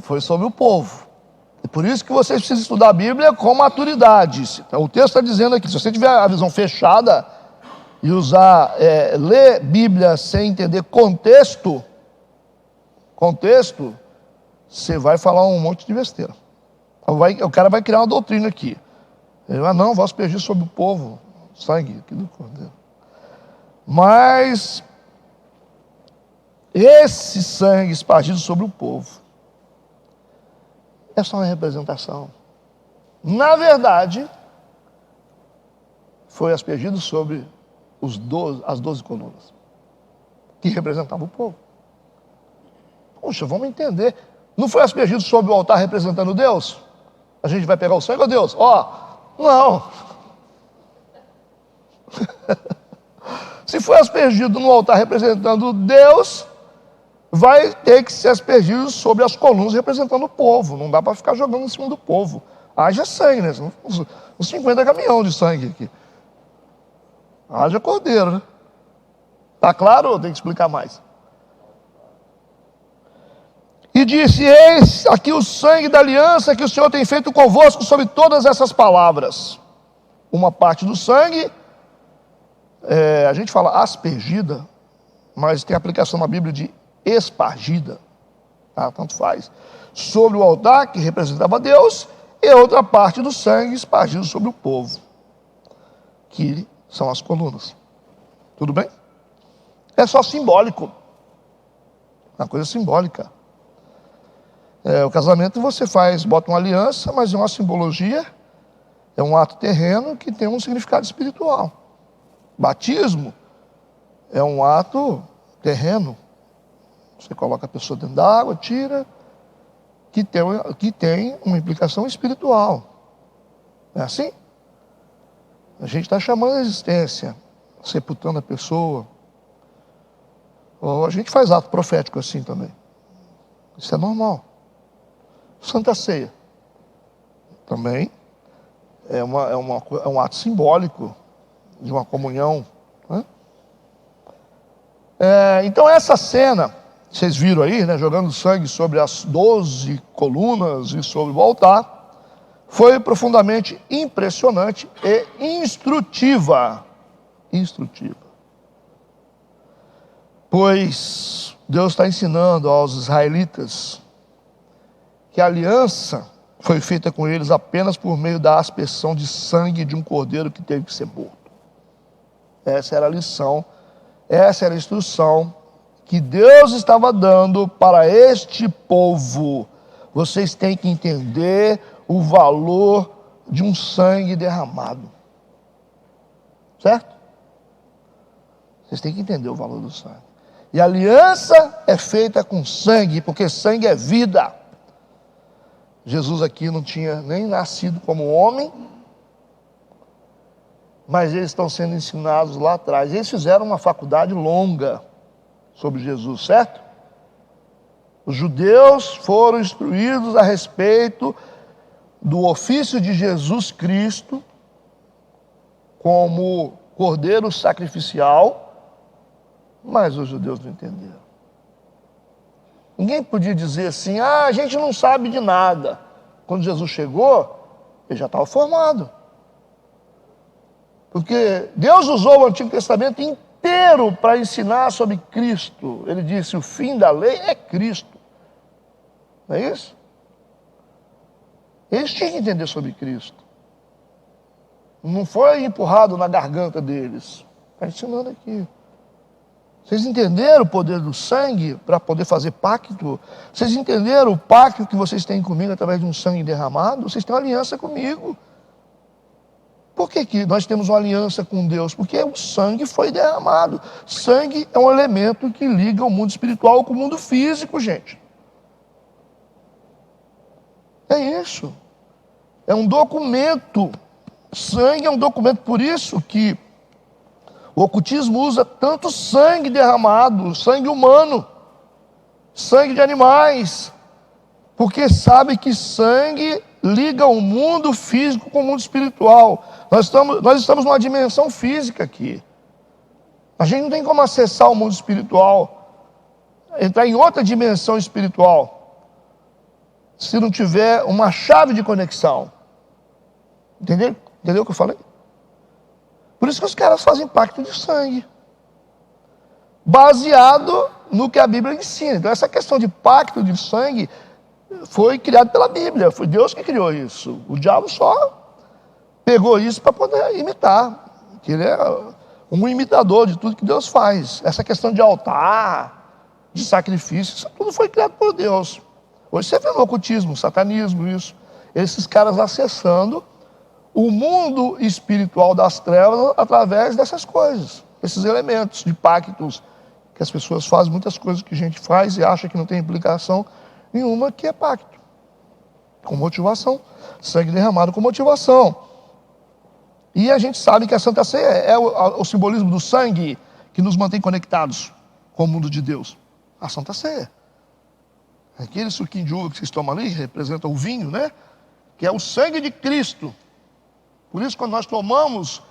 Foi sobre o povo. É por isso que vocês precisam estudar a Bíblia com maturidade. O texto está dizendo aqui, se você tiver a visão fechada e ler Bíblia sem entender contexto, você vai falar um monte de besteira. O cara vai criar uma doutrina aqui. Ele vai, não, vou aspergir sobre o povo, sangue aqui do cordeiro. Mas esse sangue espargido sobre o povo é só uma representação. Na verdade, foi aspergido sobre as 12 colunas, que representavam o povo. Puxa, vamos entender. Não foi aspergido sobre o altar representando Deus? A gente vai pegar o sangue, ó Deus? Não. Se foi aspergido no altar representando Deus, vai ter que ser aspergido sobre as colunas representando o povo. Não dá para ficar jogando em cima do povo. Haja sangue, né? Uns 50 caminhões de sangue aqui. Haja cordeiro, né? Tá claro ou tem que explicar mais? E disse, eis aqui o sangue da aliança que o Senhor tem feito convosco sobre todas essas palavras. Uma parte do sangue, a gente fala aspergida, mas tem aplicação na Bíblia de espargida, tá? Tanto faz. Sobre o altar que representava Deus, e outra parte do sangue espargido sobre o povo, que são as colunas. Tudo bem? É só simbólico. Uma coisa simbólica. O casamento você bota uma aliança, mas é uma simbologia, é um ato terreno que tem um significado espiritual. Batismo é um ato terreno, Você coloca a pessoa dentro da água, tira, que tem uma implicação espiritual. Não é assim? A gente está chamando a existência, sepultando a pessoa. Ou a gente faz ato profético assim também. Isso é normal. Santa Ceia também é um ato simbólico de uma comunhão, né? Então essa cena, vocês viram aí, né, jogando sangue sobre as 12 colunas e sobre o altar, foi profundamente impressionante e instrutiva. Pois Deus está ensinando aos israelitas que a aliança foi feita com eles apenas por meio da aspersão de sangue de um cordeiro que teve que ser morto. Essa era a lição, essa era a instrução que Deus estava dando para este povo. Vocês têm que entender o valor de um sangue derramado. Certo? Vocês têm que entender o valor do sangue. E a aliança é feita com sangue, porque sangue é vida. Jesus aqui não tinha nem nascido como homem, mas eles estão sendo ensinados lá atrás. Eles fizeram uma faculdade longa sobre Jesus, certo? Os judeus foram instruídos a respeito do ofício de Jesus Cristo como cordeiro sacrificial, mas os judeus não entenderam. Ninguém podia dizer assim, a gente não sabe de nada. Quando Jesus chegou, ele já estava formado. Porque Deus usou o Antigo Testamento inteiro para ensinar sobre Cristo. Ele disse, o fim da lei é Cristo. Não é isso? Eles tinham que entender sobre Cristo. Não foi empurrado na garganta deles. Está ensinando aqui. Vocês entenderam o poder do sangue para poder fazer pacto? Vocês entenderam o pacto que vocês têm comigo através de um sangue derramado? Vocês têm uma aliança comigo. Por que nós temos uma aliança com Deus? Porque o sangue foi derramado. Sangue é um elemento que liga o mundo espiritual com o mundo físico, gente. É isso. É um documento. Sangue é um documento. Por isso que o ocultismo usa tanto sangue derramado, sangue humano, sangue de animais, porque sabe que sangue liga o mundo físico com o mundo espiritual. Nós estamos numa dimensão física aqui. A gente não tem como acessar o mundo espiritual, entrar em outra dimensão espiritual, se não tiver uma chave de conexão. Entendeu? Entendeu o que eu falei? Por isso que os caras fazem pacto de sangue, baseado no que a Bíblia ensina. Então essa questão de pacto de sangue foi criado pela Bíblia, foi Deus que criou isso. O diabo só pegou isso para poder imitar, que ele é um imitador de tudo que Deus faz. Essa questão de altar, de sacrifício, isso tudo foi criado por Deus. Hoje você vê no ocultismo, satanismo, isso. Esses caras acessando o mundo espiritual das trevas através dessas coisas, esses elementos de pactos, que as pessoas fazem muitas coisas que a gente faz e acha que não tem implicação nenhuma, que é pacto, com motivação, sangue derramado com motivação. E a gente sabe que a Santa Ceia é o simbolismo do sangue que nos mantém conectados com o mundo de Deus. A Santa Ceia. Aquele suquinho de uva que vocês tomam ali, representa o vinho, né? Que é o sangue de Cristo. Por isso, quando nós tomamos,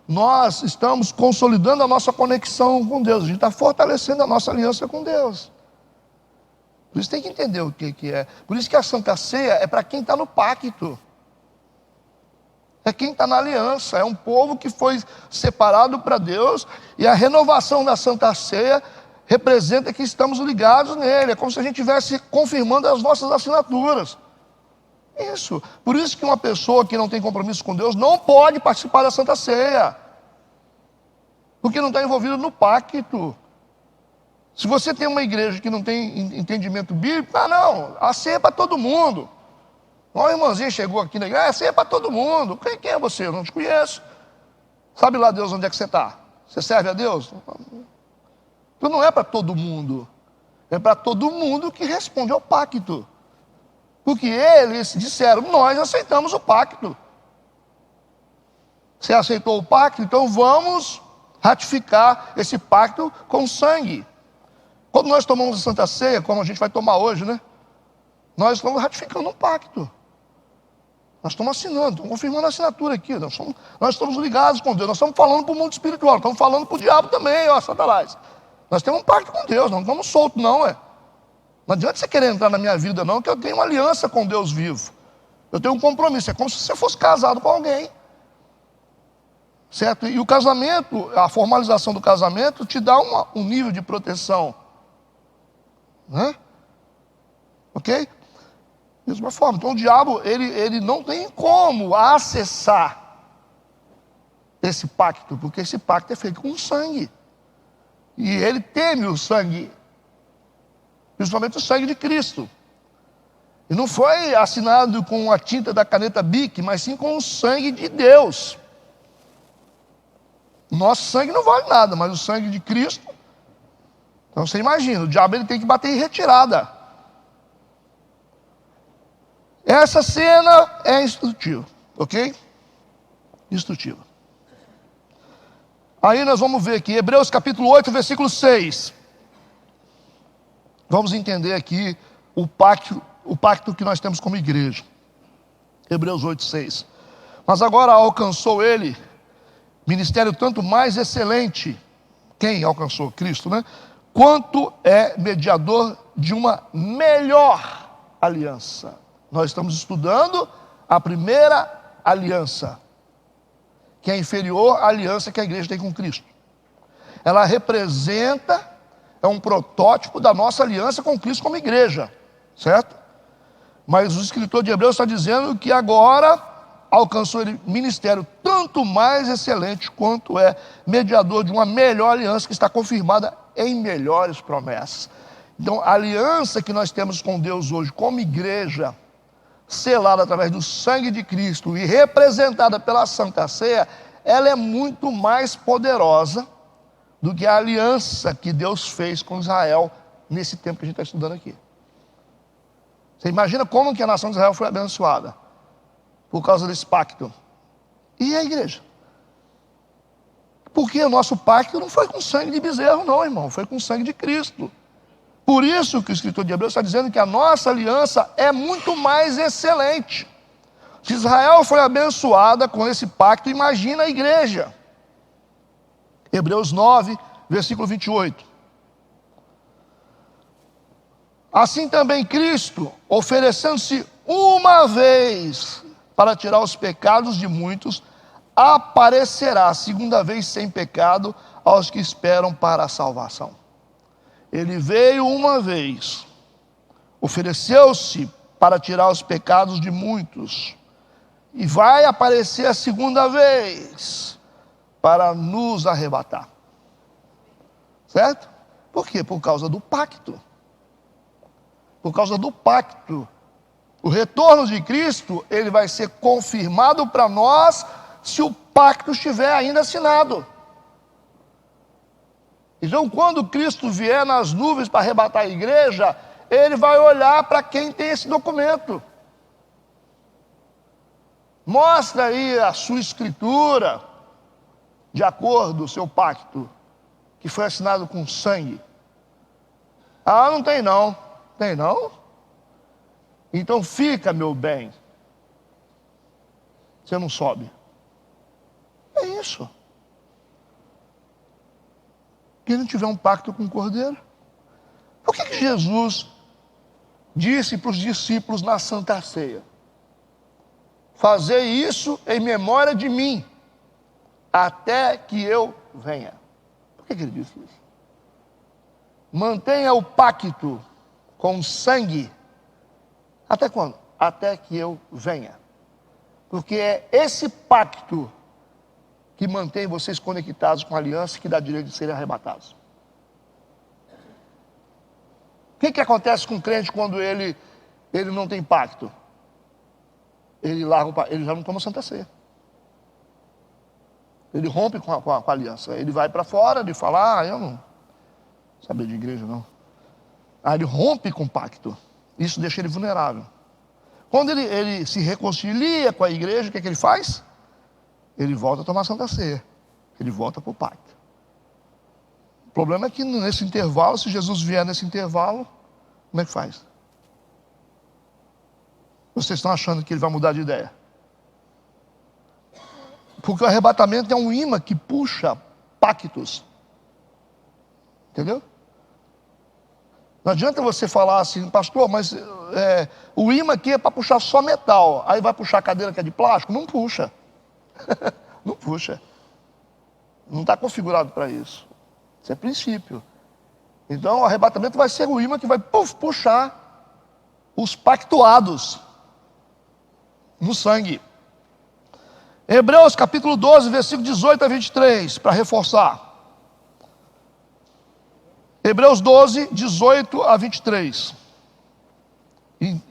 nós estamos consolidando a nossa conexão com Deus. A gente está fortalecendo a nossa aliança com Deus. Por isso tem que entender o que é. Por isso que a Santa Ceia é para quem está no pacto. É quem está na aliança. É um povo que foi separado para Deus. E a renovação da Santa Ceia representa que estamos ligados nele. É como se a gente estivesse confirmando as nossas assinaturas. Isso. Por isso que uma pessoa que não tem compromisso com Deus não pode participar da Santa Ceia. Porque não está envolvido no pacto. Se você tem uma igreja que não tem entendimento bíblico, não, a ceia é para todo mundo. Uma irmãzinha chegou aqui na igreja, a ceia é para todo mundo. Quem é você? Eu não te conheço. Sabe lá Deus onde é que você está? Você serve a Deus? Então não é para todo mundo. é para todo mundo que responde ao pacto. Porque eles disseram, nós aceitamos o pacto. Você aceitou o pacto, então vamos ratificar esse pacto com sangue. Quando nós tomamos a Santa Ceia, como a gente vai tomar hoje, né? Nós estamos ratificando um pacto. Nós estamos assinando, estamos confirmando a assinatura aqui. Nós estamos ligados com Deus, nós estamos falando para o mundo espiritual, estamos falando para o diabo também, ó, Satanás. Nós temos um pacto com Deus, não estamos soltos não, é. Não adianta você querer entrar na minha vida não, que eu tenho uma aliança com Deus vivo. Eu tenho um compromisso, é como se você fosse casado com alguém. Certo? E o casamento, a formalização do casamento te dá um nível de proteção. Né? Ok? Mesma forma. Então o diabo, ele não tem como acessar esse pacto, porque esse pacto é feito com sangue. E ele teme o sangue, principalmente o sangue de Cristo. E não foi assinado com a tinta da caneta Bic, mas sim com o sangue de Deus. Nosso sangue não vale nada, mas o sangue de Cristo. Então você imagina, o diabo ele tem que bater em retirada. Essa cena é instrutiva, ok? Instrutiva. Aí nós vamos ver aqui, Hebreus capítulo 8, versículo 6. Vamos entender aqui o pacto que nós temos como igreja. Hebreus 8, 6. Mas agora alcançou ele ministério tanto mais excelente. Quem alcançou? Cristo, né? Quanto é mediador de uma melhor aliança. Nós estamos estudando a primeira aliança, que é inferior à aliança que a igreja tem com Cristo. Ela representa, é um protótipo da nossa aliança com Cristo como igreja, certo? Mas o escritor de Hebreus está dizendo que agora alcançou ele ministério tanto mais excelente quanto é mediador de uma melhor aliança que está confirmada em melhores promessas. Então, a aliança que nós temos com Deus hoje como igreja, selada através do sangue de Cristo e representada pela Santa Ceia, ela é muito mais poderosa do que a aliança que Deus fez com Israel nesse tempo que a gente está estudando aqui. Você imagina como que a nação de Israel foi abençoada por causa desse pacto. E a igreja? Porque o nosso pacto não foi com sangue de bezerro não, irmão, foi com sangue de Cristo. Por isso que o escritor de Hebreus está dizendo que a nossa aliança é muito mais excelente. Se Israel foi abençoada com esse pacto, imagina a igreja. Hebreus 9, versículo 28. Assim também Cristo, oferecendo-se uma vez para tirar os pecados de muitos, aparecerá segunda vez sem pecado aos que esperam para a salvação. Ele veio uma vez, ofereceu-se para tirar os pecados de muitos, e vai aparecer a segunda vez para nos arrebatar. Certo? Por quê? Por causa do pacto. Por causa do pacto. O retorno de Cristo, ele vai ser confirmado para nós se o pacto estiver ainda assinado. Então, quando Cristo vier nas nuvens para arrebatar a igreja, ele vai olhar para quem tem esse documento. Mostra aí a sua escritura, de acordo com o seu pacto, que foi assinado com sangue. Ah, não tem não. Tem não? Então fica, meu bem. Você não sobe. É isso. Quem não tiver um pacto com o Cordeiro. Por que Jesus disse para os discípulos na Santa Ceia? Fazer isso em memória de mim, até que eu venha. Por que ele disse isso? Mantenha o pacto com sangue. Até quando? Até que eu venha. Porque é esse pacto que mantém vocês conectados com a aliança que dá direito de serem arrebatados. O que acontece com o crente quando ele não tem pacto? Ele já não toma Santa Ceia. Ele rompe com a aliança. Ele vai para fora de falar, eu não sabia de igreja não. Aí ele rompe com o pacto. Isso deixa ele vulnerável. Quando ele se reconcilia com a igreja, o que é que ele faz? Ele volta a tomar a Santa Ceia. Ele volta para o pacto. O problema é que nesse intervalo, se Jesus vier nesse intervalo, como é que faz? Vocês estão achando que ele vai mudar de ideia? Porque o arrebatamento é um imã que puxa pactos. Entendeu? Não adianta você falar assim, pastor, mas o imã aqui é para puxar só metal. Aí vai puxar a cadeira que é de plástico? Não puxa. Não puxa. Não está configurado para isso. Isso é princípio. Então o arrebatamento vai ser o imã que vai puxar os pactuados no sangue. Hebreus capítulo 12, versículo 18 a 23, para reforçar. Hebreus 12, 18 a 23.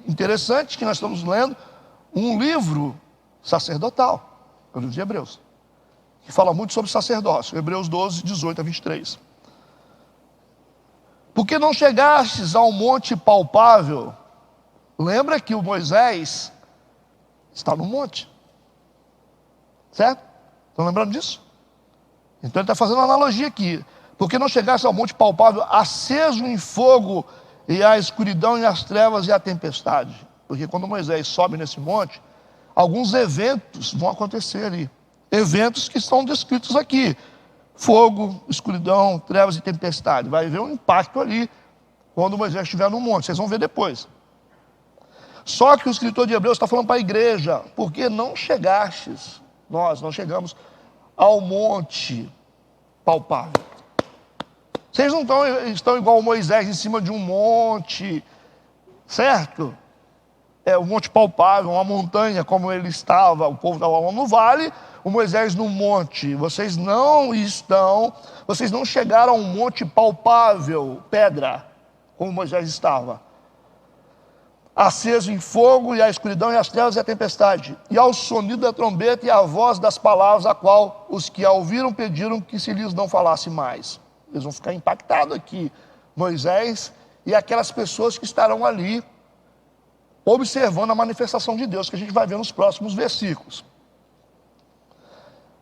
Interessante que nós estamos lendo um livro sacerdotal, o livro de Hebreus, que fala muito sobre sacerdócio. Hebreus 12, 18 a 23. Porque não chegastes ao monte palpável. Lembra que o Moisés está no monte. Certo? Estão lembrando disso? Então ele está fazendo uma analogia aqui. Porque não chegasse ao monte palpável, aceso em fogo, e a escuridão e as trevas e a tempestade. Porque quando Moisés sobe nesse monte, alguns eventos vão acontecer ali. Eventos que estão descritos aqui. Fogo, escuridão, trevas e tempestade. Vai haver um impacto ali quando Moisés estiver no monte. Vocês vão ver depois. Só que o escritor de Hebreus está falando para a igreja, porque não chegastes, nós não chegamos ao monte palpável. Vocês não estão igual Moisés em cima de um monte, certo? É um monte palpável, uma montanha como ele estava, o povo estava lá no vale, o Moisés no monte. Vocês não chegaram a um monte palpável, pedra, como Moisés estava. Aceso em fogo, e a escuridão e as trevas e a tempestade, e ao sonido da trombeta e a voz das palavras, a qual os que a ouviram pediram que se lhes não falasse mais. Eles vão ficar impactados aqui, Moisés e aquelas pessoas que estarão ali, observando a manifestação de Deus, que a gente vai ver nos próximos versículos.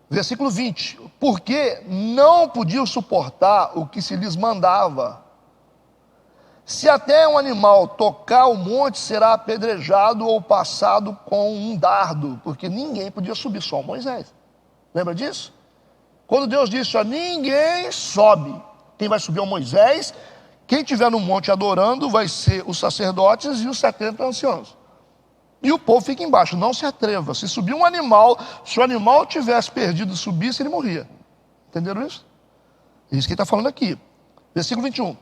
Versículo 20, porque não podiam suportar o que se lhes mandava. Se até um animal tocar o monte, será apedrejado ou passado com um dardo, porque ninguém podia subir, só Moisés. Lembra disso? Quando Deus disse, ninguém sobe. Quem vai subir é o Moisés. Quem estiver no monte adorando vai ser os sacerdotes e os 70 anciãos. E o povo fica embaixo, não se atreva. Se subir um animal, se o animal tivesse perdido e subisse, ele morria. Entenderam isso? É isso que ele está falando aqui. Versículo 21.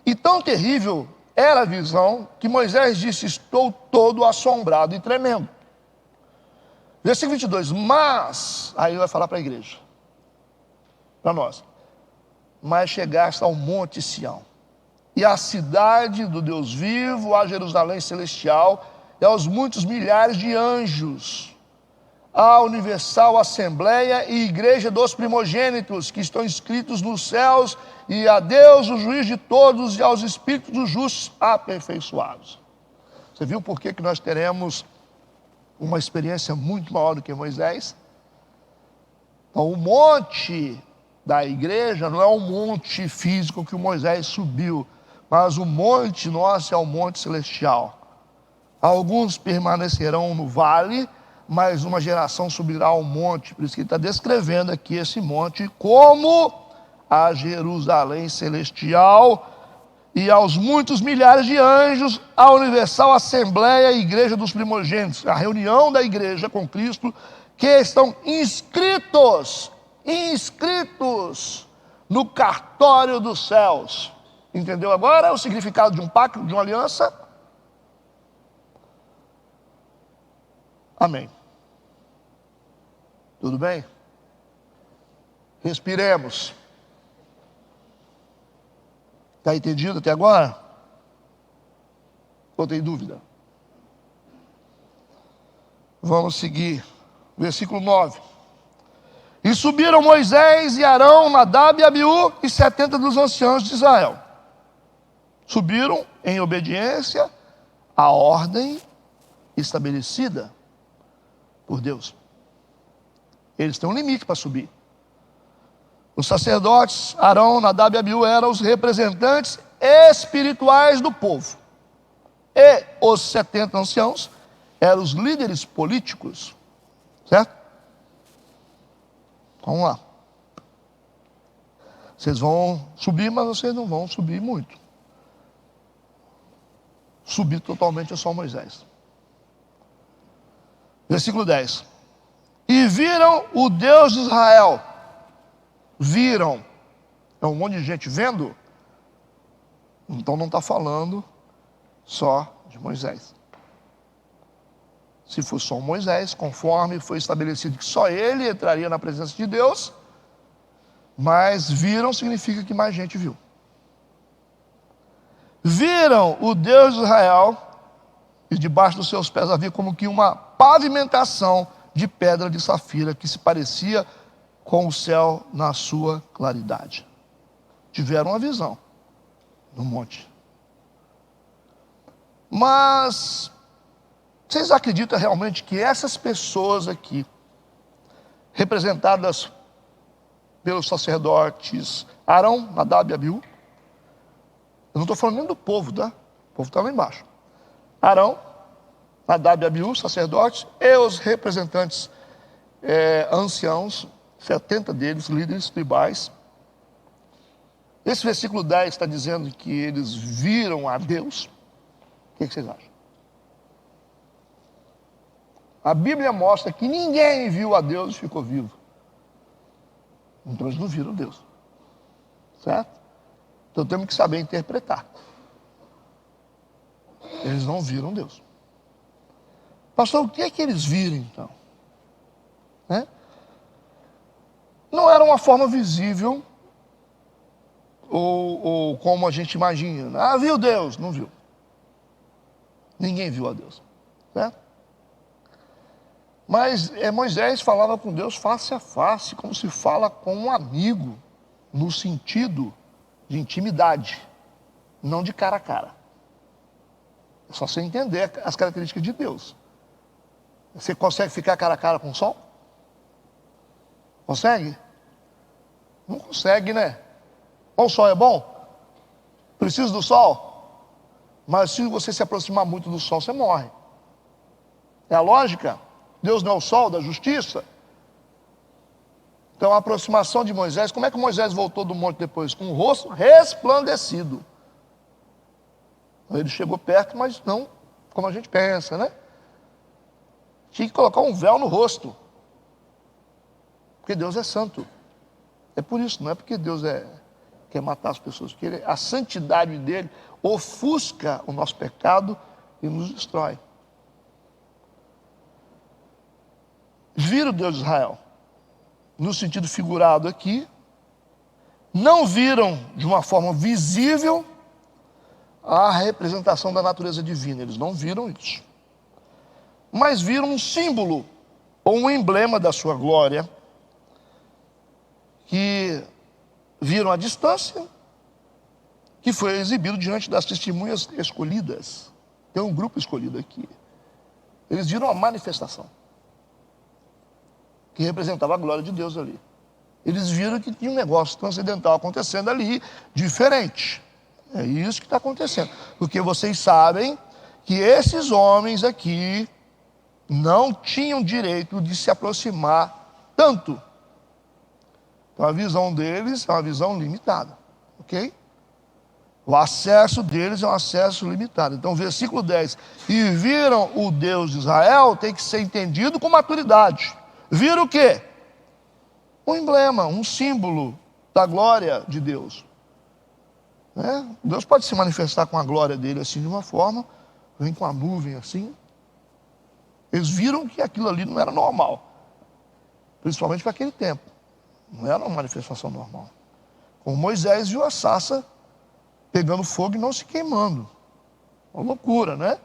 E tão terrível era a visão que Moisés disse, estou todo assombrado e tremendo. Versículo 22. Mas, aí ele vai falar para a igreja, para nós. Mas chegaste ao monte Sião, e à cidade do Deus vivo, a Jerusalém celestial, e aos muitos milhares de anjos, a universal assembleia e igreja dos primogênitos, que estão inscritos nos céus, e a Deus, o juiz de todos, e aos espíritos dos justos aperfeiçoados. Você viu por que nós teremos uma experiência muito maior do que Moisés? Então, o monte da igreja não é um monte físico que o Moisés subiu, mas o monte nosso é o monte celestial. Alguns permanecerão no vale, mas uma geração subirá ao monte. Por isso que ele está descrevendo aqui esse monte como a Jerusalém celestial, e aos muitos milhares de anjos, a universal assembleia e igreja dos primogênitos, a reunião da igreja com Cristo, que estão inscritos no cartório dos céus. Entendeu agora o significado de um pacto, de uma aliança? Amém. Tudo bem? Respiremos. Está entendido até agora? Ou tem dúvida? Vamos seguir. Versículo 9. E subiram Moisés e Arão, Nadab e Abiú e 70 dos anciãos de Israel. Subiram em obediência à ordem estabelecida por Deus. Eles têm um limite para subir. Os sacerdotes, Arão, Nadab e Abiú, eram os representantes espirituais do povo. E os 70 anciãos eram os líderes políticos. Certo? Vamos lá. Vocês vão subir, mas vocês não vão subir muito. Subir totalmente é só Moisés. Versículo 10. E viram o Deus de Israel. Viram. É um monte de gente vendo. Então não está falando só de Moisés. Se fosse só Moisés, conforme foi estabelecido que só ele entraria na presença de Deus, mas viram significa que mais gente viu. Viram o Deus de Israel, e debaixo dos seus pés havia como que uma pavimentação de pedra de safira, que se parecia com o céu na sua claridade. Tiveram uma visão no monte. Mas vocês acreditam realmente que essas pessoas aqui, representadas pelos sacerdotes Arão, Nadab e Abiú, eu não estou falando nem do povo, tá? O povo está lá embaixo. Arão, Nadab e Abiú, sacerdotes, e os representantes anciãos, 70 deles, líderes tribais. Esse versículo 10 está dizendo que eles viram a Deus. O que vocês acham? A Bíblia mostra que ninguém viu a Deus e ficou vivo. Então eles não viram Deus. Certo? Então temos que saber interpretar. Eles não viram Deus. Pastor, o que é que eles viram então? Não era uma forma visível ou como a gente imagina. Ah, viu Deus? Não viu. Ninguém viu a Deus. Certo? Mas Moisés falava com Deus face a face, como se fala com um amigo, no sentido de intimidade, não de cara a cara. É só você entender as características de Deus. Você consegue ficar cara a cara com o sol? Consegue? Não consegue, né? O sol é bom? Precisa do sol? Mas se você se aproximar muito do sol, você morre. É a lógica? Deus não é o sol da justiça? Então a aproximação de Moisés, como é que Moisés voltou do monte depois? Com o rosto resplandecido. Ele chegou perto, mas não como a gente pensa, né? Tinha que colocar um véu no rosto. Porque Deus é santo. É por isso, não é porque Deus quer matar as pessoas, porque a santidade dele ofusca o nosso pecado e nos destrói. Viram o Deus de Israel, no sentido figurado aqui, não viram de uma forma visível a representação da natureza divina, eles não viram isso, mas viram um símbolo ou um emblema da sua glória, que viram à distância, que foi exibido diante das testemunhas escolhidas. Tem um grupo escolhido aqui. Eles viram a manifestação que representava a glória de Deus ali. Eles viram que tinha um negócio transcendental acontecendo ali, diferente. É isso que está acontecendo. Porque vocês sabem que esses homens aqui não tinham direito de se aproximar tanto. Então a visão deles é uma visão limitada. Ok? O acesso deles é um acesso limitado. Então, versículo 10. E viram o Deus de Israel, tem que ser entendido com maturidade. Viram o quê? Um emblema, um símbolo da glória de Deus. Deus pode se manifestar com a glória dele assim de uma forma, vem com a nuvem assim. Eles viram que aquilo ali não era normal. Principalmente para aquele tempo. Não era uma manifestação normal. Como Moisés viu a sarça pegando fogo e não se queimando. Uma loucura, né?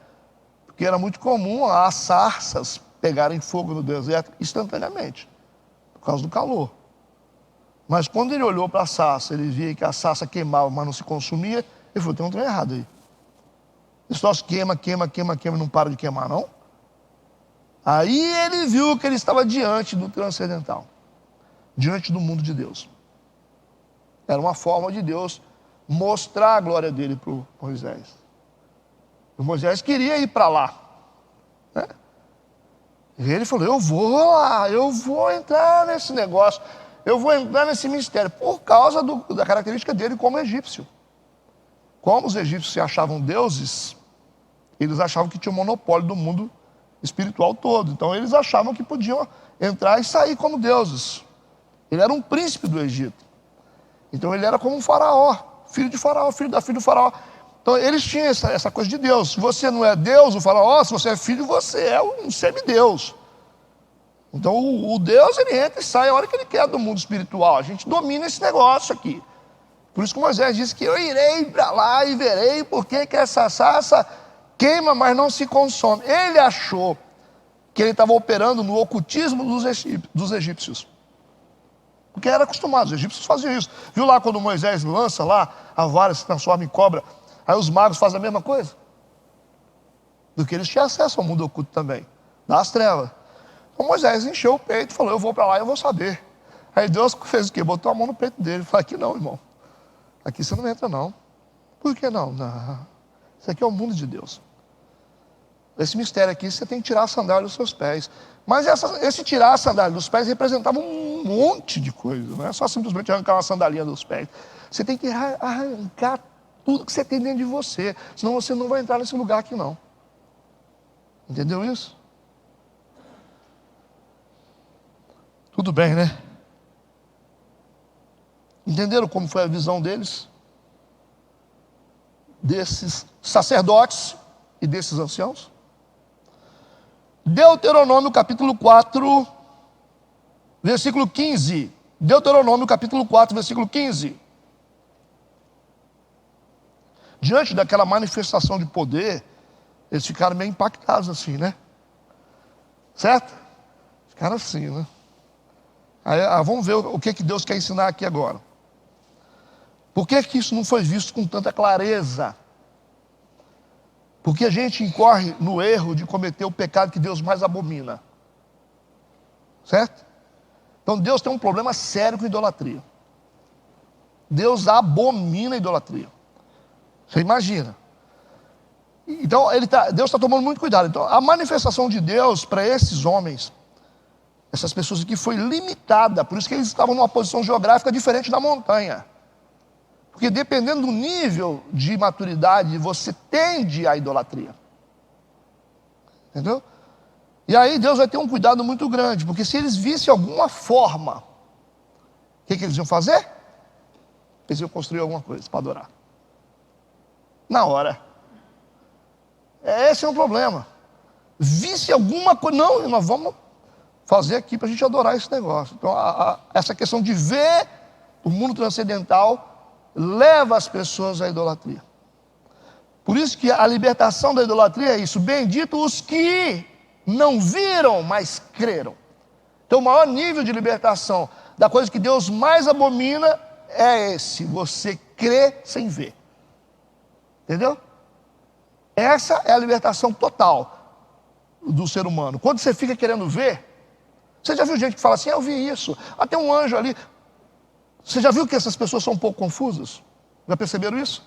Porque era muito comum as sarças pegarem fogo no deserto instantaneamente, por causa do calor. Mas quando ele olhou para a sarça, ele via que a sarça queimava, mas não se consumia, ele falou, tem um trem errado aí. Esse troço queima, não para de queimar, não. Aí ele viu que ele estava diante do transcendental, diante do mundo de Deus. Era uma forma de Deus mostrar a glória dele para o Moisés. O Moisés queria ir para lá, né? E ele falou, eu vou lá, eu vou entrar nesse negócio, eu vou entrar nesse mistério, por causa da característica dele como egípcio. Como os egípcios se achavam deuses, eles achavam que tinham monopólio do mundo espiritual todo. Então eles achavam que podiam entrar e sair como deuses. Ele era um príncipe do Egito. Então ele era como um faraó, filho de faraó, filho da filha do faraó. Então eles tinham essa coisa de Deus. Se você não é Deus, o faraó, se você é filho, você é um semideus. Então o Deus, ele entra e sai a hora que ele quer do mundo espiritual. A gente domina esse negócio aqui. Por isso que Moisés disse que eu irei para lá e verei porque que essa sarça queima, mas não se consome. Ele achou que ele estava operando no ocultismo dos egípcios. Porque era acostumado, os egípcios faziam isso. Viu lá quando Moisés lança lá, a vara se transforma em cobra, aí os magos fazem a mesma coisa? Porque eles tinham acesso ao mundo oculto também, das trevas. Então Moisés encheu o peito e falou, eu vou para lá e eu vou saber. Aí Deus fez o quê? Botou a mão no peito dele. Falou, aqui não, irmão. Aqui você não entra não. Por que não? Não. Isso aqui é o mundo de Deus. Esse mistério aqui, você tem que tirar a sandália dos seus pés. Mas esse tirar a sandália dos pés representava um monte de coisa. Não é só simplesmente arrancar uma sandalinha dos pés. Você tem que arrancar tudo que você tem dentro de você. Senão você não vai entrar nesse lugar aqui não. Entendeu isso? Tudo bem, né? Entenderam como foi a visão deles? Desses sacerdotes e desses anciãos? Deuteronômio capítulo 4, versículo 15. Deuteronômio capítulo 4, versículo 15. Diante daquela manifestação de poder, eles ficaram meio impactados assim, né? Certo? Ficaram assim, né? Aí, vamos ver o que Deus quer ensinar aqui agora. Por que isso não foi visto com tanta clareza? Porque a gente incorre no erro de cometer o pecado que Deus mais abomina. Certo? Então Deus tem um problema sério com idolatria. Deus abomina a idolatria. Você imagina. Então Deus está tomando muito cuidado. Então a manifestação de Deus para esses homens, essas pessoas aqui, foi limitada. Por isso que eles estavam numa posição geográfica diferente da montanha. Porque dependendo do nível de maturidade, você tende à idolatria. Entendeu? E aí Deus vai ter um cuidado muito grande. Porque se eles vissem alguma forma, o que eles iam fazer? Eles iam construir alguma coisa para adorar. Na hora. Esse é o problema. Visse alguma coisa. Não, nós vamos fazer aqui para a gente adorar esse negócio. Então essa questão de ver o mundo transcendental leva as pessoas à idolatria. Por isso que a libertação da idolatria é isso. Bendito os que não viram, mas creram. Então o maior nível de libertação da coisa que Deus mais abomina é esse: você crê sem ver. Entendeu? Essa é a libertação total do ser humano. Quando você fica querendo ver, você já viu gente que fala assim, eu vi isso, até um anjo ali. Você já viu que essas pessoas são um pouco confusas? Já perceberam isso?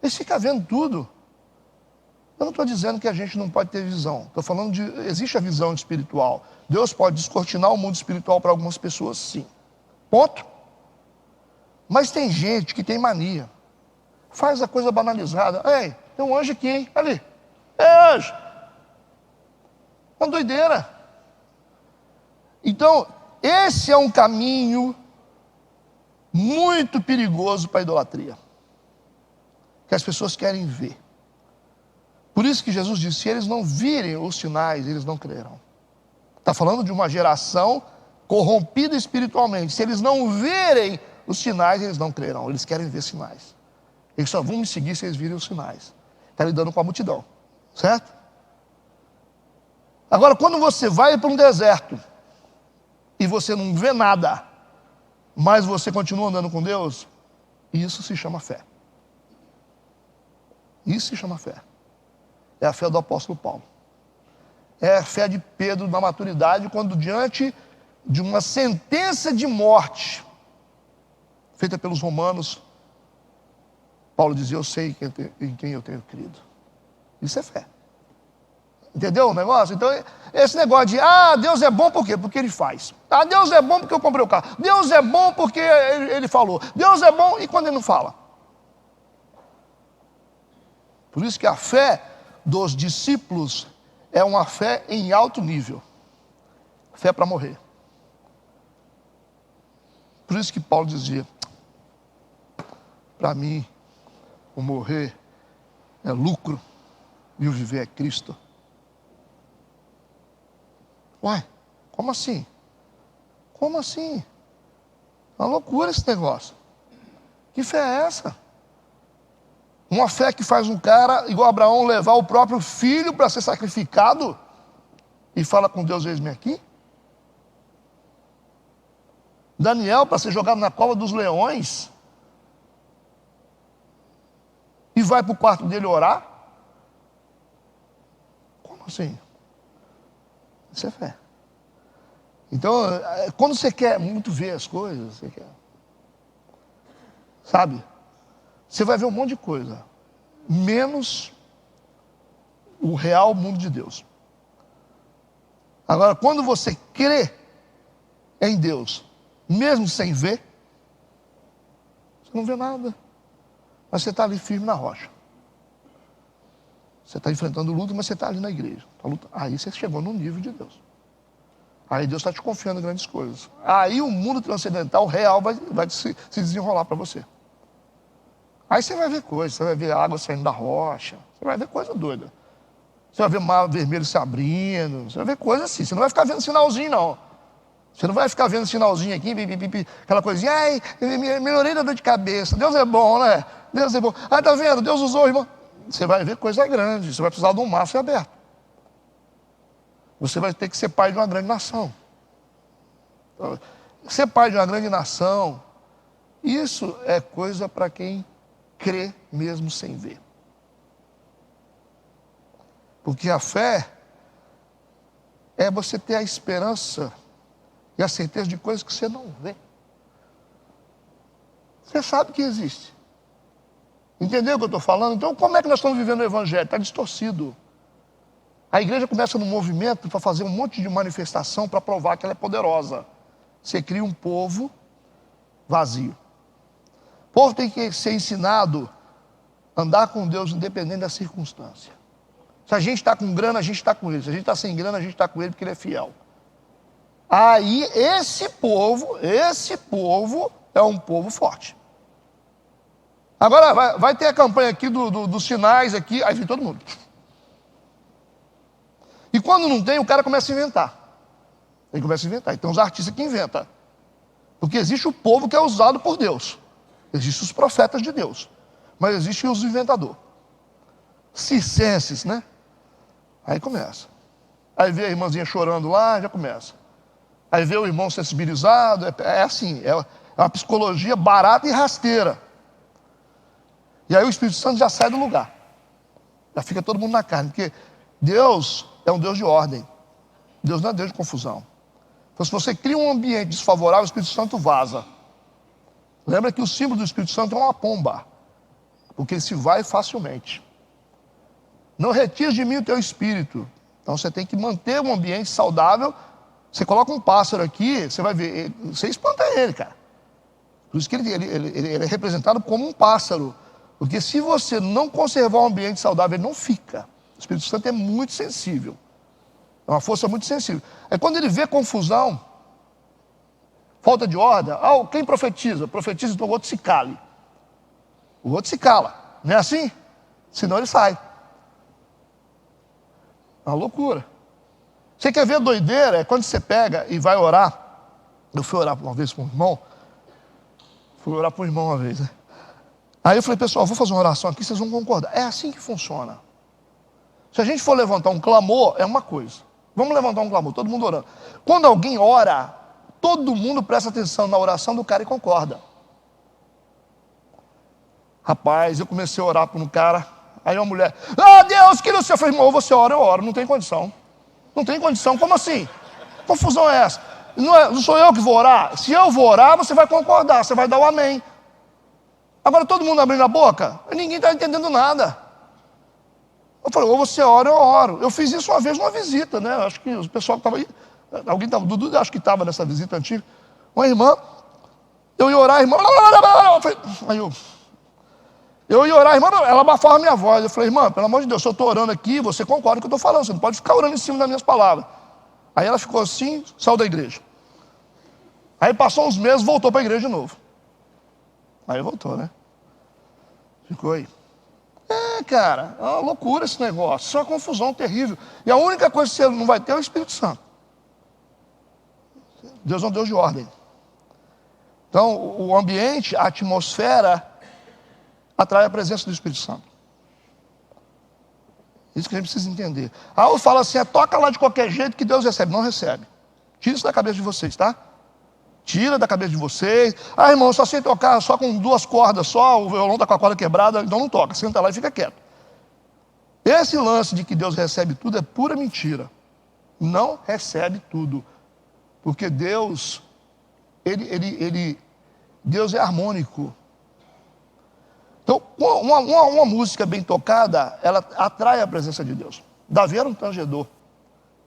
Eles ficam vendo tudo. Eu não estou dizendo que a gente não pode ter visão. Estou falando de, existe a visão espiritual. Deus pode descortinar o mundo espiritual para algumas pessoas, sim. Ponto. Mas tem gente que tem mania. Faz a coisa banalizada. Ei, tem um anjo aqui, hein? Ali. É anjo. Uma doideira. Então, esse é um caminho muito perigoso para a idolatria. Que as pessoas querem ver. Por isso que Jesus disse, se eles não virem os sinais, eles não crerão. Está falando de uma geração corrompida espiritualmente. Se eles não verem os sinais, eles não crerão. Eles querem ver sinais. Eles só vão me seguir se eles virem os sinais. Está lidando com a multidão. Certo? Agora, quando você vai para um deserto e você não vê nada, mas você continua andando com Deus, isso se chama fé. Isso se chama fé. É a fé do apóstolo Paulo. É a fé de Pedro na maturidade, quando diante de uma sentença de morte feita pelos romanos, Paulo dizia: eu sei em quem eu tenho crido. Isso é fé. Entendeu o negócio? Então, esse negócio de, Deus é bom por quê? Porque Ele faz. Deus é bom porque eu comprei o carro. Deus é bom porque Ele falou. Deus é bom e quando Ele não fala? Por isso que a fé dos discípulos é uma fé em alto nível. Fé para morrer. Por isso que Paulo dizia: para mim, o morrer é lucro e o viver é Cristo. Uai, como assim? Como assim? Uma loucura esse negócio. Que fé é essa? Uma fé que faz um cara, igual Abraão, levar o próprio filho para ser sacrificado e fala com Deus: eis-me aqui. Daniel para ser jogado na cova dos leões e vai para o quarto dele orar. Como assim? Isso é fé. Então, quando você quer muito ver as coisas, você quer, sabe? Você vai ver um monte de coisa, menos o real mundo de Deus. Agora, quando você crê em Deus, mesmo sem ver, você não vê nada. Mas você está ali firme na rocha. Você está enfrentando luta, mas você está ali na igreja. Aí você chegou no nível de Deus. Aí Deus está te confiando em grandes coisas. Aí o mundo transcendental real vai se desenrolar para você. Aí você vai ver coisas, você vai ver água saindo da rocha, você vai ver coisa doida. Você vai ver mar vermelho se abrindo, você vai ver coisa assim. Você não vai ficar vendo sinalzinho, não. Você não vai ficar vendo sinalzinho aqui, aquela coisinha, ai, melhorei da dor de cabeça. Deus é bom, né? Deus é bom. Tá vendo? Deus usou o irmão. Você vai ver coisa grande, você vai precisar de um mar ser aberto. Você vai ter que ser pai de uma grande nação. Ser pai de uma grande nação, isso é coisa para quem crê mesmo sem ver. Porque a fé é você ter a esperança e a certeza de coisas que você não vê. Você sabe que existe. Entendeu o que eu estou falando? Então, como é que nós estamos vivendo o Evangelho? Está distorcido. A igreja começa num movimento para fazer um monte de manifestação para provar que ela é poderosa. Você cria um povo vazio. O povo tem que ser ensinado a andar com Deus independente da circunstância. Se a gente está com grana, a gente está com Ele. Se a gente está sem grana, a gente está com Ele porque Ele é fiel. Aí esse povo é um povo forte. Agora vai ter a campanha aqui dos sinais aqui, aí vem todo mundo. E quando não tem, o cara começa a inventar. Ele começa a inventar. Então os artistas que inventam. Porque existe o povo que é usado por Deus. Existem os profetas de Deus. Mas existem os inventadores. Circenses, né? Aí começa. Aí vê a irmãzinha chorando lá, já começa. Aí vê o irmão sensibilizado, é assim, é uma psicologia barata e rasteira. E aí o Espírito Santo já sai do lugar. Já fica todo mundo na carne, porque Deus é um Deus de ordem. Deus não é Deus de confusão. Então se você cria um ambiente desfavorável, o Espírito Santo vaza. Lembra que o símbolo do Espírito Santo é uma pomba, porque ele se vai facilmente. Não retire de mim o teu espírito. Então você tem que manter um ambiente saudável. Você coloca um pássaro aqui, você vai ver, você espanta ele, cara. Por isso que ele é representado como um pássaro. Porque se você não conservar um ambiente saudável, ele não fica. O Espírito Santo é muito sensível. É uma força muito sensível. É quando ele vê confusão, falta de ordem, quem profetiza? Profetiza, então o outro se cale. O outro se cala. Não é assim? Senão ele sai. É uma loucura. Você quer ver doideira? É quando você pega e vai orar. Eu fui orar uma vez com um irmão. Né? Aí eu falei, pessoal, vou fazer uma oração aqui, vocês vão concordar. É assim que funciona. Se a gente for levantar um clamor, é uma coisa. Vamos levantar um clamor, todo mundo orando. Quando alguém ora, todo mundo presta atenção na oração do cara e concorda. Rapaz, eu comecei a orar por um cara, Aí uma mulher, Deus, que não sei. Eu falei, irmão, você ora, eu oro, não tem condição. Não tem condição, como assim? Que confusão é essa? Não sou eu que vou orar? Se eu vou orar, você vai concordar, você vai dar o amém. Agora todo mundo abrindo a boca, ninguém está entendendo nada. Eu falei, ou você ora, eu oro. Eu fiz isso uma vez numa visita, né? Acho que o pessoal que estava aí, alguém estava, Dudu, acho que estava nessa visita antiga. Uma irmã, eu ia orar, a irmã, aí eu ia orar, a irmã, ela abafava a minha voz. Eu falei, irmã, pelo amor de Deus, se eu estou orando aqui, você concorda com o que eu estou falando, você não pode ficar orando em cima das minhas palavras. Aí ela ficou assim, saiu da igreja. Aí passou uns meses, voltou para a igreja de novo. Aí voltou, né? Ficou aí. Cara, é uma loucura esse negócio, isso é uma confusão terrível. E a única coisa que você não vai ter é o Espírito Santo. Deus é um Deus de ordem. Então, o ambiente, a atmosfera, atrai a presença do Espírito Santo. Isso que a gente precisa entender. Eu falo assim, toca lá de qualquer jeito que Deus recebe. Não recebe. Tira isso da cabeça de vocês, tá? Tira da cabeça de vocês. Irmão, eu só sei tocar só com 2 cordas só, o violão está com a corda quebrada, então não toca. Senta lá e fica quieto. Esse lance de que Deus recebe tudo é pura mentira. Não recebe tudo. Porque Deus, Deus é harmônico. Então, uma música bem tocada, ela atrai a presença de Deus. Davi era um tangedor.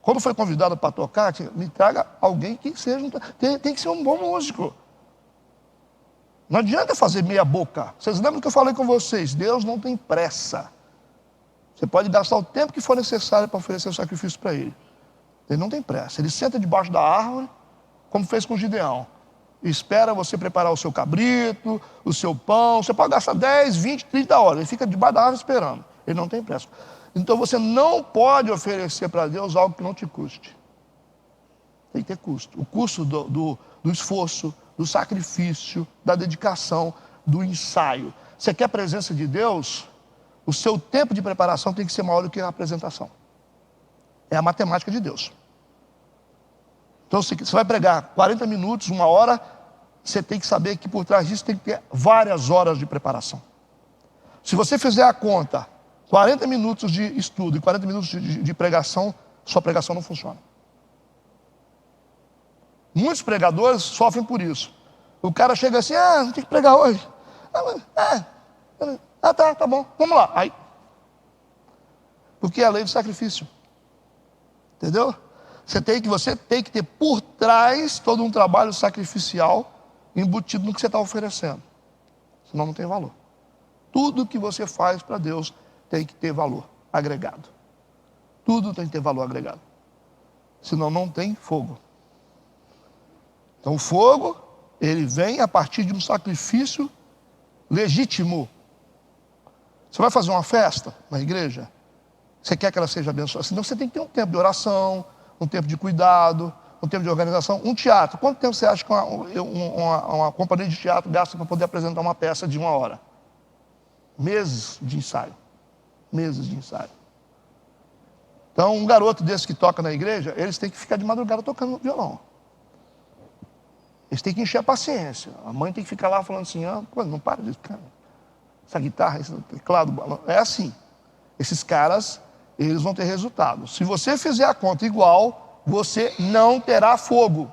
Quando foi convidado para tocar, me traga alguém que seja tem que ser um bom músico. Não adianta fazer meia boca. Vocês lembram que eu falei com vocês? Deus não tem pressa. Você pode gastar o tempo que for necessário para oferecer o sacrifício para Ele. Ele não tem pressa. Ele senta debaixo da árvore, como fez com Gideão. E espera você preparar o seu cabrito, o seu pão. Você pode gastar 10, 20, 30 horas. Ele fica debaixo da árvore esperando. Ele não tem pressa. Então você não pode oferecer para Deus algo que não te custe. Tem que ter custo. O custo do esforço, do sacrifício, da dedicação, do ensaio. Você quer a presença de Deus? O seu tempo de preparação tem que ser maior do que a apresentação. É a matemática de Deus. Então você vai pregar 40 minutos, 1 hora, você tem que saber que por trás disso tem que ter várias horas de preparação. Se você fizer a conta, 40 minutos de estudo e 40 minutos de pregação, sua pregação não funciona. Muitos pregadores sofrem por isso. O cara chega assim, não tem que pregar hoje. Tá bom, vamos lá. Aí, porque é a lei do sacrifício. Entendeu? Você tem que ter por trás todo um trabalho sacrificial embutido no que você está oferecendo. Senão não tem valor. Tudo que você faz para Deus tem que ter valor agregado. Tudo tem que ter valor agregado. Senão não tem fogo. Então o fogo, ele vem a partir de um sacrifício legítimo. Você vai fazer uma festa na igreja? Você quer que ela seja abençoada? Senão você tem que ter um tempo de oração, um tempo de cuidado, um tempo de organização. Um teatro, quanto tempo você acha que uma companhia de teatro gasta para poder apresentar uma peça de 1 hora? Meses de ensaio. Meses de ensaio. Então, um garoto desse que toca na igreja, eles têm que ficar de madrugada tocando violão. Eles têm que encher a paciência. A mãe tem que ficar lá falando assim, não para disso, cara. Essa guitarra, esse teclado, balão. É assim. Esses caras, eles vão ter resultado. Se você fizer a conta igual, você não terá fogo.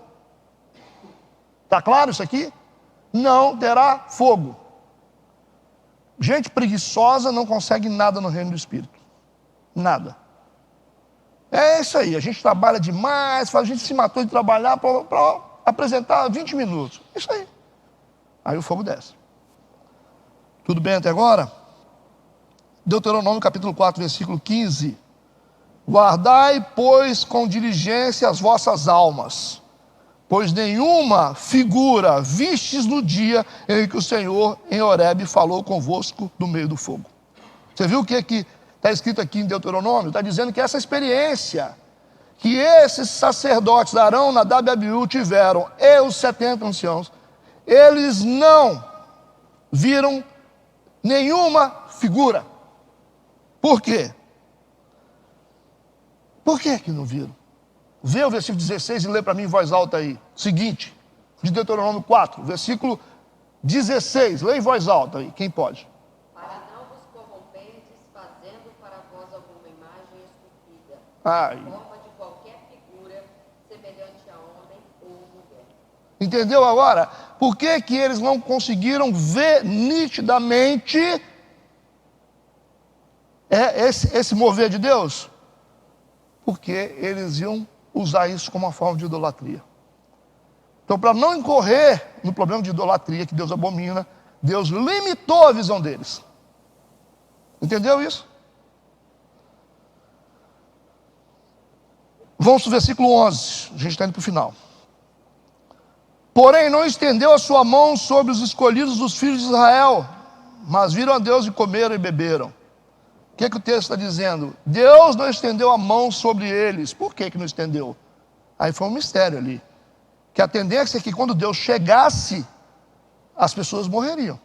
Está claro isso aqui? Não terá fogo. Gente preguiçosa não consegue nada no reino do Espírito. Nada. É isso aí, a gente trabalha demais, a gente se matou de trabalhar para apresentar 20 minutos. Isso aí. Aí o fogo desce. Tudo bem até agora? Deuteronômio capítulo 4, versículo 15. Guardai, pois, com diligência as vossas almas, pois nenhuma figura vistes no dia em que o Senhor em Horebe falou convosco do meio do fogo. Você viu o que está escrito aqui em Deuteronômio? Está dizendo que essa experiência que esses sacerdotes, Arão, Nadab e Abiú, tiveram, e os 70 anciãos, eles não viram nenhuma figura. Por quê? Por que não viram? Vê o versículo 16 e lê para mim em voz alta aí. Seguinte, de Deuteronômio 4, versículo 16. Lê em voz alta aí, quem pode? Para não vos corromperdes fazendo Ai. Forma de qualquer figura semelhante a homem ou mulher. Entendeu agora? Por que que eles não conseguiram ver nitidamente esse mover de Deus? Porque eles iam usar isso como uma forma de idolatria. Então, para não incorrer no problema de idolatria que Deus abomina, Deus limitou a visão deles. Entendeu isso? Vamos para o versículo 11. A gente está indo para o final. Porém, não estendeu a sua mão sobre os escolhidos dos filhos de Israel, mas viram a Deus e comeram e beberam. O que o texto está dizendo? Deus não estendeu a mão sobre eles. Por que não estendeu? Aí foi um mistério ali. Que a tendência é que quando Deus chegasse, as pessoas morreriam,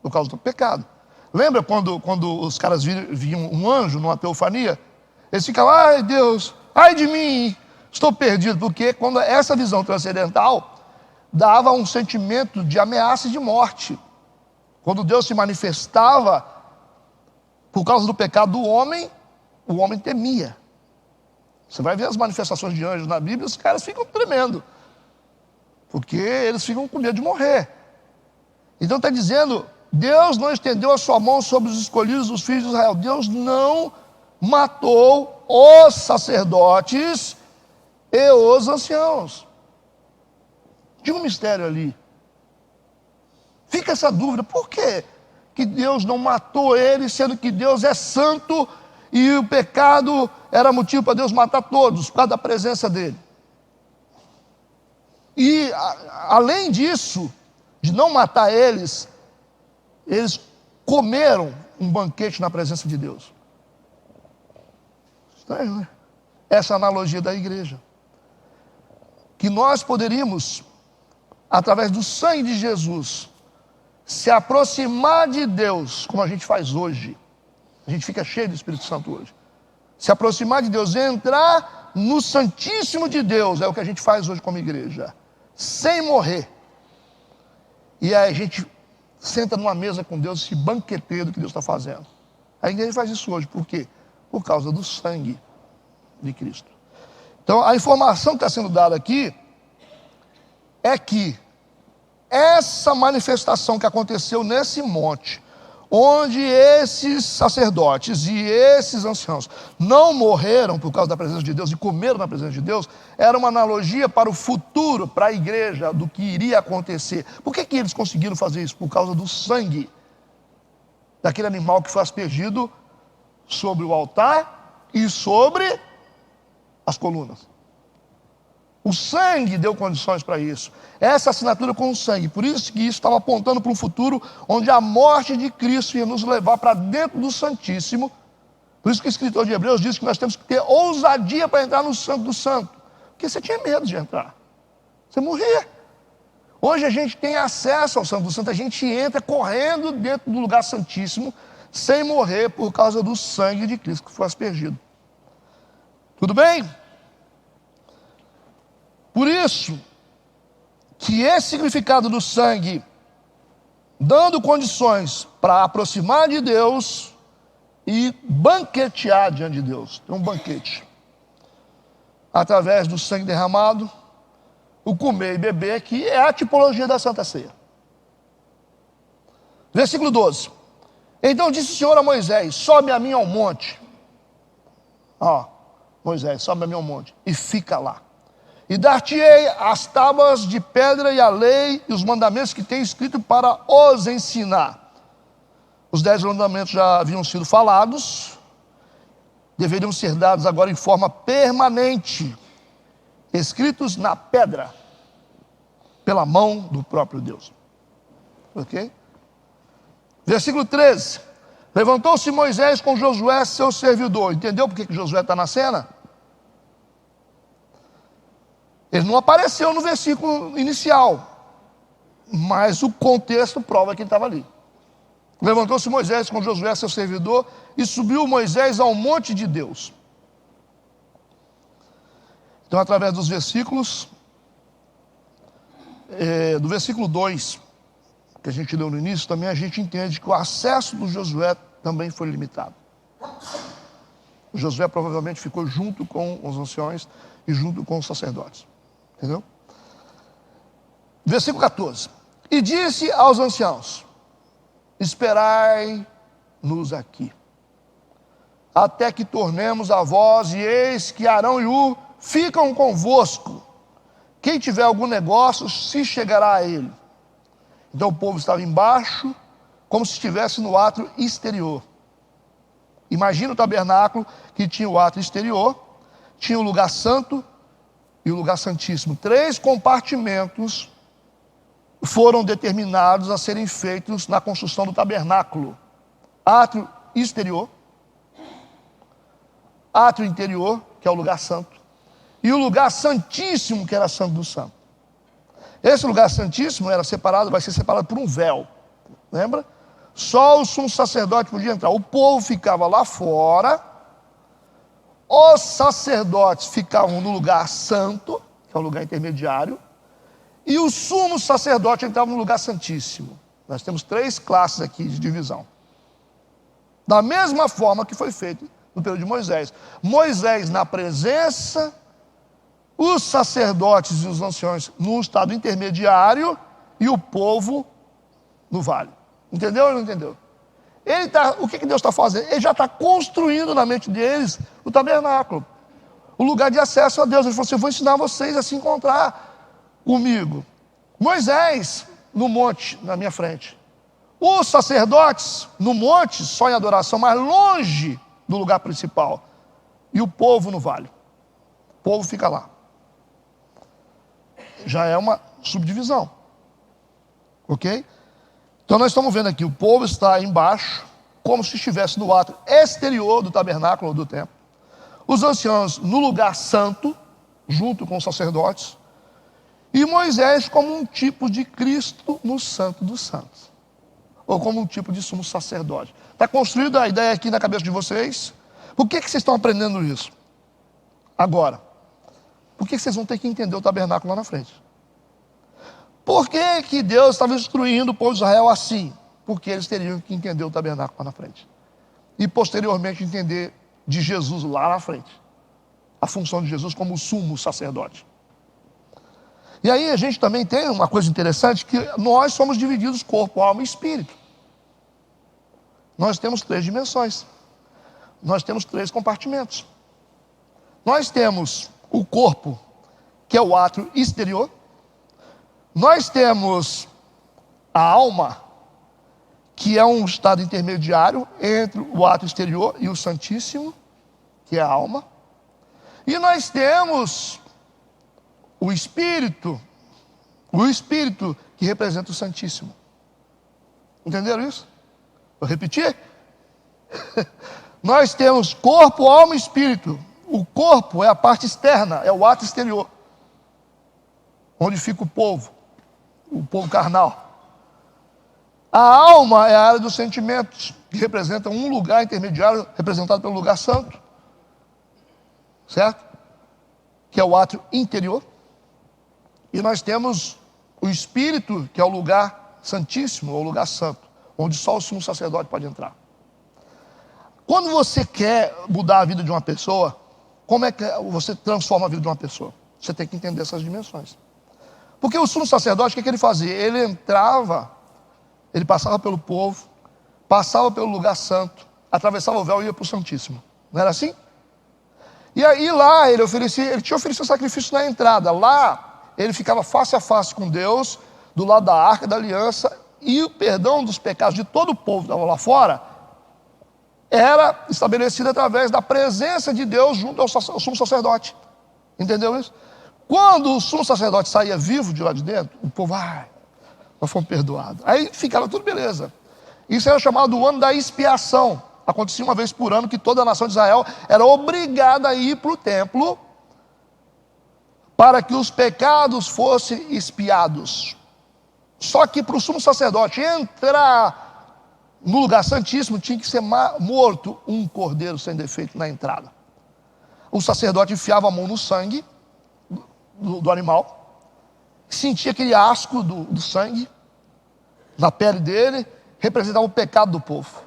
por causa do pecado. Lembra quando os caras viam um anjo numa teofania? Eles ficavam, ai Deus, ai de mim, estou perdido. Porque quando essa visão transcendental dava um sentimento de ameaça e de morte. Quando Deus se manifestava, por causa do pecado do homem, o homem temia. Você vai ver as manifestações de anjos na Bíblia, os caras ficam tremendo. Porque eles ficam com medo de morrer. Então está dizendo, Deus não estendeu a sua mão sobre os escolhidos dos filhos de Israel. Deus não matou os sacerdotes e os anciãos. Tinha um mistério ali. Fica essa dúvida, por quê que Deus não matou eles, sendo que Deus é santo e o pecado era motivo para Deus matar todos, por causa da presença dele? E, além disso, de não matar eles, eles comeram um banquete na presença de Deus. Estranho, né? Essa analogia da igreja. Que nós poderíamos, através do sangue de Jesus, se aproximar de Deus, como a gente faz hoje. A gente fica cheio do Espírito Santo hoje. Se aproximar de Deus, entrar no Santíssimo de Deus, é o que a gente faz hoje como igreja. Sem morrer. E aí a gente senta numa mesa com Deus, esse banqueteiro que Deus está fazendo. A igreja faz isso hoje, por quê? Por causa do sangue de Cristo. Então a informação que está sendo dada aqui é que essa manifestação que aconteceu nesse monte, onde esses sacerdotes e esses anciãos não morreram por causa da presença de Deus e comeram na presença de Deus, era uma analogia para o futuro, para a igreja, do que iria acontecer. Por que eles conseguiram fazer isso? Por causa do sangue daquele animal que foi aspergido sobre o altar e sobre as colunas. O sangue deu condições para isso. Essa assinatura com o sangue. Por isso que isso estava apontando para um futuro onde a morte de Cristo ia nos levar para dentro do Santíssimo. Por isso que o escritor de Hebreus diz que nós temos que ter ousadia para entrar no Santo do Santo. Porque você tinha medo de entrar. Você morria. Hoje a gente tem acesso ao Santo do Santo. A gente entra correndo dentro do lugar santíssimo sem morrer por causa do sangue de Cristo que foi aspergido. Tudo bem? Por isso, que esse significado do sangue, dando condições para aproximar de Deus e banquetear diante de Deus. Tem um banquete. Através do sangue derramado, o comer e beber, que é a tipologia da Santa Ceia. Versículo 12. Então disse o Senhor a Moisés, sobe a mim ao monte. Moisés, sobe a mim ao monte e fica lá. E dar-te-ei as tábuas de pedra e a lei e os mandamentos que tem escrito para os ensinar. Os 10 mandamentos já haviam sido falados, deveriam ser dados agora em forma permanente, escritos na pedra, pela mão do próprio Deus. Ok? Versículo 13. Levantou-se Moisés com Josué, seu servidor. Entendeu por que Josué está na cena? Ele não apareceu no versículo inicial, mas o contexto prova que ele estava ali. Levantou-se Moisés com Josué, seu servidor, e subiu Moisés ao monte de Deus. Então, através dos versículos, do versículo 2, que a gente leu no início, também a gente entende que o acesso do Josué também foi limitado. Josué provavelmente ficou junto com os anciões e junto com os sacerdotes. Entendeu? Versículo 14. E disse aos anciãos: esperai-nos aqui, até que tornemos a vós, e eis que Arão e Hur ficam convosco. Quem tiver algum negócio, se chegará a ele. Então o povo estava embaixo, como se estivesse no átrio exterior. Imagina o tabernáculo que tinha o átrio exterior, tinha o lugar santo e o lugar santíssimo. 3 compartimentos foram determinados a serem feitos na construção do tabernáculo: átrio exterior, átrio interior, que é o lugar santo, e o lugar santíssimo, que era santo do santo. Esse lugar santíssimo era separado, vai ser separado por um véu, lembra? Só o sumo sacerdote podia entrar. O povo ficava lá fora, os sacerdotes ficavam no lugar santo, que é o lugar intermediário, e o sumo sacerdote entrava no lugar santíssimo. Nós temos 3 classes aqui de divisão. Da mesma forma que foi feito no período de Moisés. Moisés na presença, os sacerdotes e os anciões no estado intermediário e o povo no vale. Entendeu ou não entendeu? O que Deus está fazendo? Ele já está construindo na mente deles o tabernáculo, o lugar de acesso a Deus. Ele falou assim: eu vou ensinar vocês a se encontrar comigo. Moisés no monte, na minha frente. Os sacerdotes no monte, só em adoração, mas longe do lugar principal. E o povo no vale. O povo fica lá. Já é uma subdivisão. Ok? Então nós estamos vendo aqui, o povo está embaixo, como se estivesse no átrio exterior do tabernáculo ou do templo. Os anciãos no lugar santo, junto com os sacerdotes. E Moisés como um tipo de Cristo no Santo dos Santos. Ou como um tipo de sumo sacerdote. Está construída a ideia aqui na cabeça de vocês? Por que vocês estão aprendendo isso? Agora. Por que vocês vão ter que entender o tabernáculo lá na frente? Por que Deus estava instruindo o povo de Israel assim? Porque eles teriam que entender o tabernáculo lá na frente. E posteriormente entender de Jesus lá na frente. A função de Jesus como sumo sacerdote. E aí a gente também tem uma coisa interessante, que nós somos divididos corpo, alma e espírito. Nós temos 3 dimensões. Nós temos 3 compartimentos. Nós temos o corpo, que é o átrio exterior. Nós temos a alma, que é um estado intermediário entre o átrio exterior e o Santíssimo, que é a alma. E nós temos o Espírito que representa o Santíssimo. Entenderam isso? Vou repetir? Nós temos corpo, alma e espírito. O corpo é a parte externa, é o átrio exterior, onde fica o povo carnal. A alma é a área dos sentimentos, que representa um lugar intermediário, representado pelo lugar santo, certo? Que é o átrio interior. E nós temos o espírito, que é o lugar santíssimo, ou lugar santo, onde só o sumo sacerdote pode entrar. Quando você quer mudar a vida de uma pessoa, como é que você transforma a vida de uma pessoa? Você tem que entender essas dimensões. Porque o sumo sacerdote, o que ele fazia? Ele entrava, ele passava pelo povo, passava pelo lugar santo, atravessava o véu e ia para o Santíssimo. Não era assim? E aí lá ele tinha oferecido sacrifício na entrada. Lá ele ficava face a face com Deus, do lado da arca da aliança, e o perdão dos pecados de todo o povo que estava lá fora era estabelecido através da presença de Deus junto ao sumo sacerdote. Entendeu isso? Quando o sumo sacerdote saía vivo de lá de dentro, o povo, nós fomos perdoados. Aí ficava tudo beleza. Isso era chamado do ano da expiação. Acontecia uma vez por ano que toda a nação de Israel era obrigada a ir para o templo para que os pecados fossem expiados. Só que para o sumo sacerdote entrar no lugar santíssimo tinha que ser morto um cordeiro sem defeito na entrada. O sacerdote enfiava a mão no sangue do animal, sentia aquele asco do sangue na pele dele, representava o pecado do povo.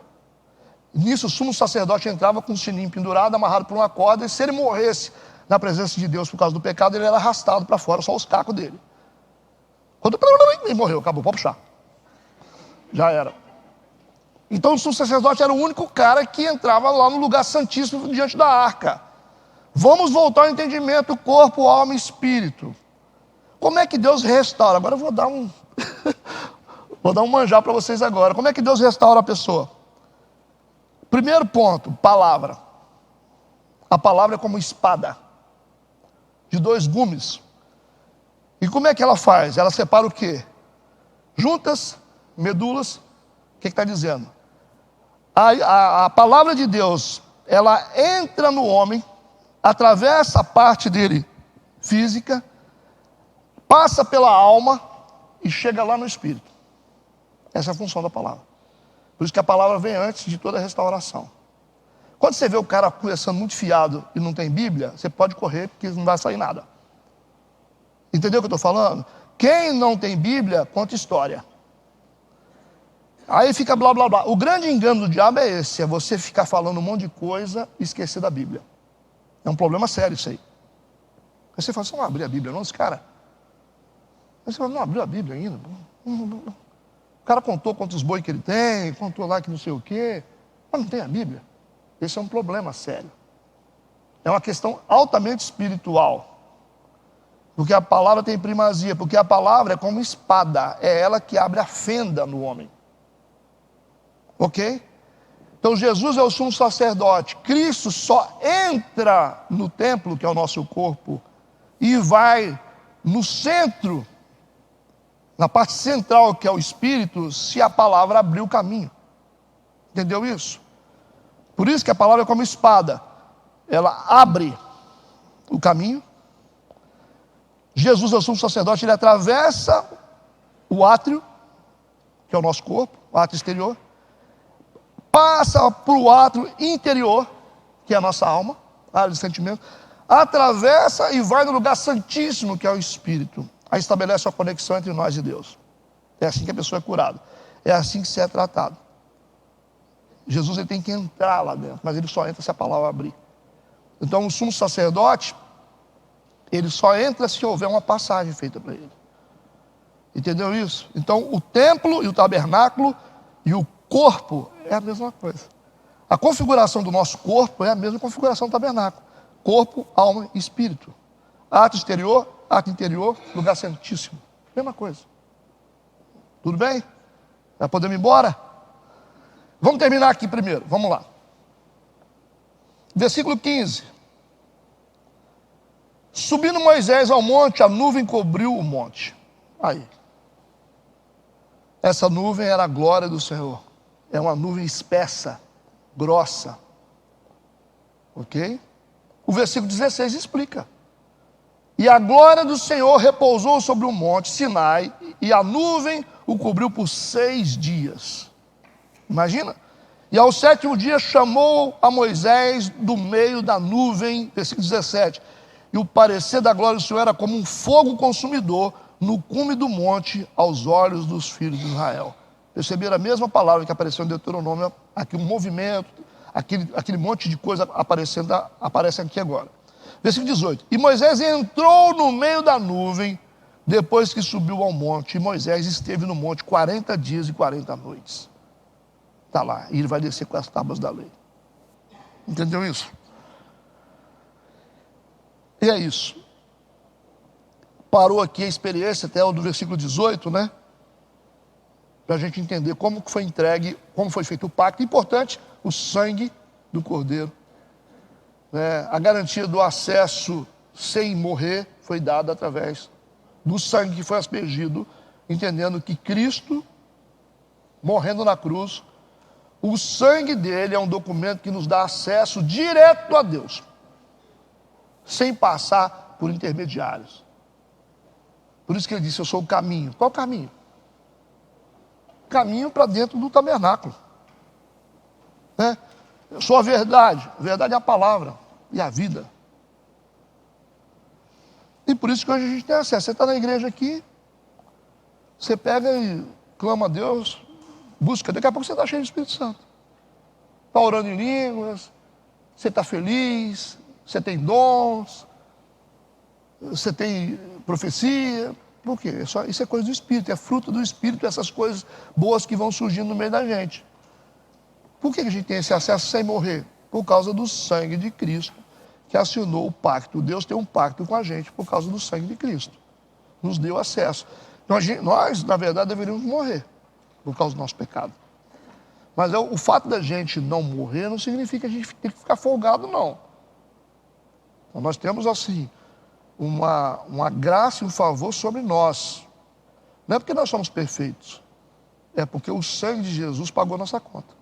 Nisso o sumo sacerdote entrava com um sininho pendurado, amarrado por uma corda, e se ele morresse na presença de Deus por causa do pecado, ele era arrastado para fora, só os cacos dele. Quando ele morreu, acabou, pode puxar. Já era. Então o sumo sacerdote era o único cara que entrava lá no lugar santíssimo diante da arca. Vamos voltar ao entendimento, corpo, alma e espírito. Como é que Deus restaura? Agora eu vou dar um vou dar um manjar para vocês agora. Como é que Deus restaura a pessoa? Primeiro ponto, palavra. A palavra é como espada de 2 gumes. E como é que ela faz? Ela separa o quê? Juntas, medulas. O que está dizendo? A palavra de Deus, ela entra no homem, atravessa a parte dele física, passa pela alma e chega lá no espírito. Essa é a função da palavra. Por isso que a palavra vem antes de toda a restauração. Quando você vê o cara conversando muito fiado e não tem Bíblia, você pode correr porque não vai sair nada. Entendeu o que eu estou falando? Quem não tem Bíblia, conta história. Aí fica blá blá blá. O grande engano do diabo é esse, é você ficar falando um monte de coisa e esquecer da Bíblia. É um problema sério isso aí. Aí você fala, você não abriu a Bíblia não, esse cara? Aí você fala, não abriu a Bíblia ainda? O cara contou quantos boi que ele tem, contou lá que não sei o quê, mas não tem a Bíblia. Esse é um problema sério. É uma questão altamente espiritual. Porque a palavra tem primazia, porque a palavra é como espada, é ela que abre a fenda no homem. Ok? Então Jesus é o sumo sacerdote. Cristo só entra no templo, que é o nosso corpo, e vai no centro, na parte central, que é o Espírito, se a palavra abrir o caminho. Entendeu isso? Por isso que a palavra é como espada. Ela abre o caminho. Jesus é o sumo sacerdote, ele atravessa o átrio, que é o nosso corpo, o átrio exterior, passa para o átrio interior, que é a nossa alma, a área de sentimento, atravessa e vai no lugar santíssimo, que é o Espírito. Aí estabelece uma conexão entre nós e Deus. É assim que a pessoa é curada. É assim que se é tratado. Jesus ele tem que entrar lá dentro, mas ele só entra se a palavra abrir. Então o sumo sacerdote, ele só entra se houver uma passagem feita para ele. Entendeu isso? Então o templo e o tabernáculo e o corpo é a mesma coisa. A configuração do nosso corpo é a mesma configuração do tabernáculo. Corpo, alma e espírito. Ato exterior, ato interior, lugar santíssimo. Mesma coisa. Tudo bem? Já podemos ir embora? Vamos terminar aqui primeiro, vamos lá. Versículo 15. Subindo Moisés ao monte, a nuvem cobriu o monte. Aí. Essa nuvem era a glória do Senhor. É uma nuvem espessa, grossa. Ok? O versículo 16 explica. E a glória do Senhor repousou sobre o monte Sinai, e a nuvem o cobriu por 6 dias. Imagina? E ao 7º dia chamou a Moisés do meio da nuvem, versículo 17. E o parecer da glória do Senhor era como um fogo consumidor no cume do monte aos olhos dos filhos de Israel. Perceberam a mesma palavra que apareceu em Deuteronômio, aqui um movimento, aquele monte de coisa aparecendo, aparece aqui agora. Versículo 18. E Moisés entrou no meio da nuvem, depois que subiu ao monte, e Moisés esteve no monte 40 dias e 40 noites. Está lá, e ele vai descer com as tábuas da lei. Entendeu isso? E é isso. Parou aqui a experiência até o do versículo 18, né? Para a gente entender como que foi entregue, como foi feito o pacto. Importante, o sangue do cordeiro. A garantia do acesso sem morrer foi dada através do sangue que foi aspergido, entendendo que Cristo, morrendo na cruz, o sangue dele é um documento que nos dá acesso direto a Deus, sem passar por intermediários. Por isso que ele disse, eu sou o caminho. Qual o caminho? Caminho para dentro do tabernáculo. Eu sou a verdade é a palavra e a vida. E por isso que hoje a gente tem acesso. Você está na igreja aqui, você pega e clama a Deus, busca, daqui a pouco você está cheio do Espírito Santo. Está orando em línguas, você está feliz, você tem dons, você tem profecia. Por quê? Isso é coisa do Espírito, é fruto do Espírito, essas coisas boas que vão surgindo no meio da gente. Por que a gente tem esse acesso sem morrer? Por causa do sangue de Cristo, que assinou o pacto. Deus tem um pacto com a gente por causa do sangue de Cristo. Nos deu acesso. Nós, na verdade, deveríamos morrer por causa do nosso pecado. Mas o fato da gente não morrer não significa que a gente tem que ficar folgado, não. Então, nós temos, assim, uma graça e um favor sobre nós. Não é porque nós somos perfeitos. É porque o sangue de Jesus pagou nossa conta.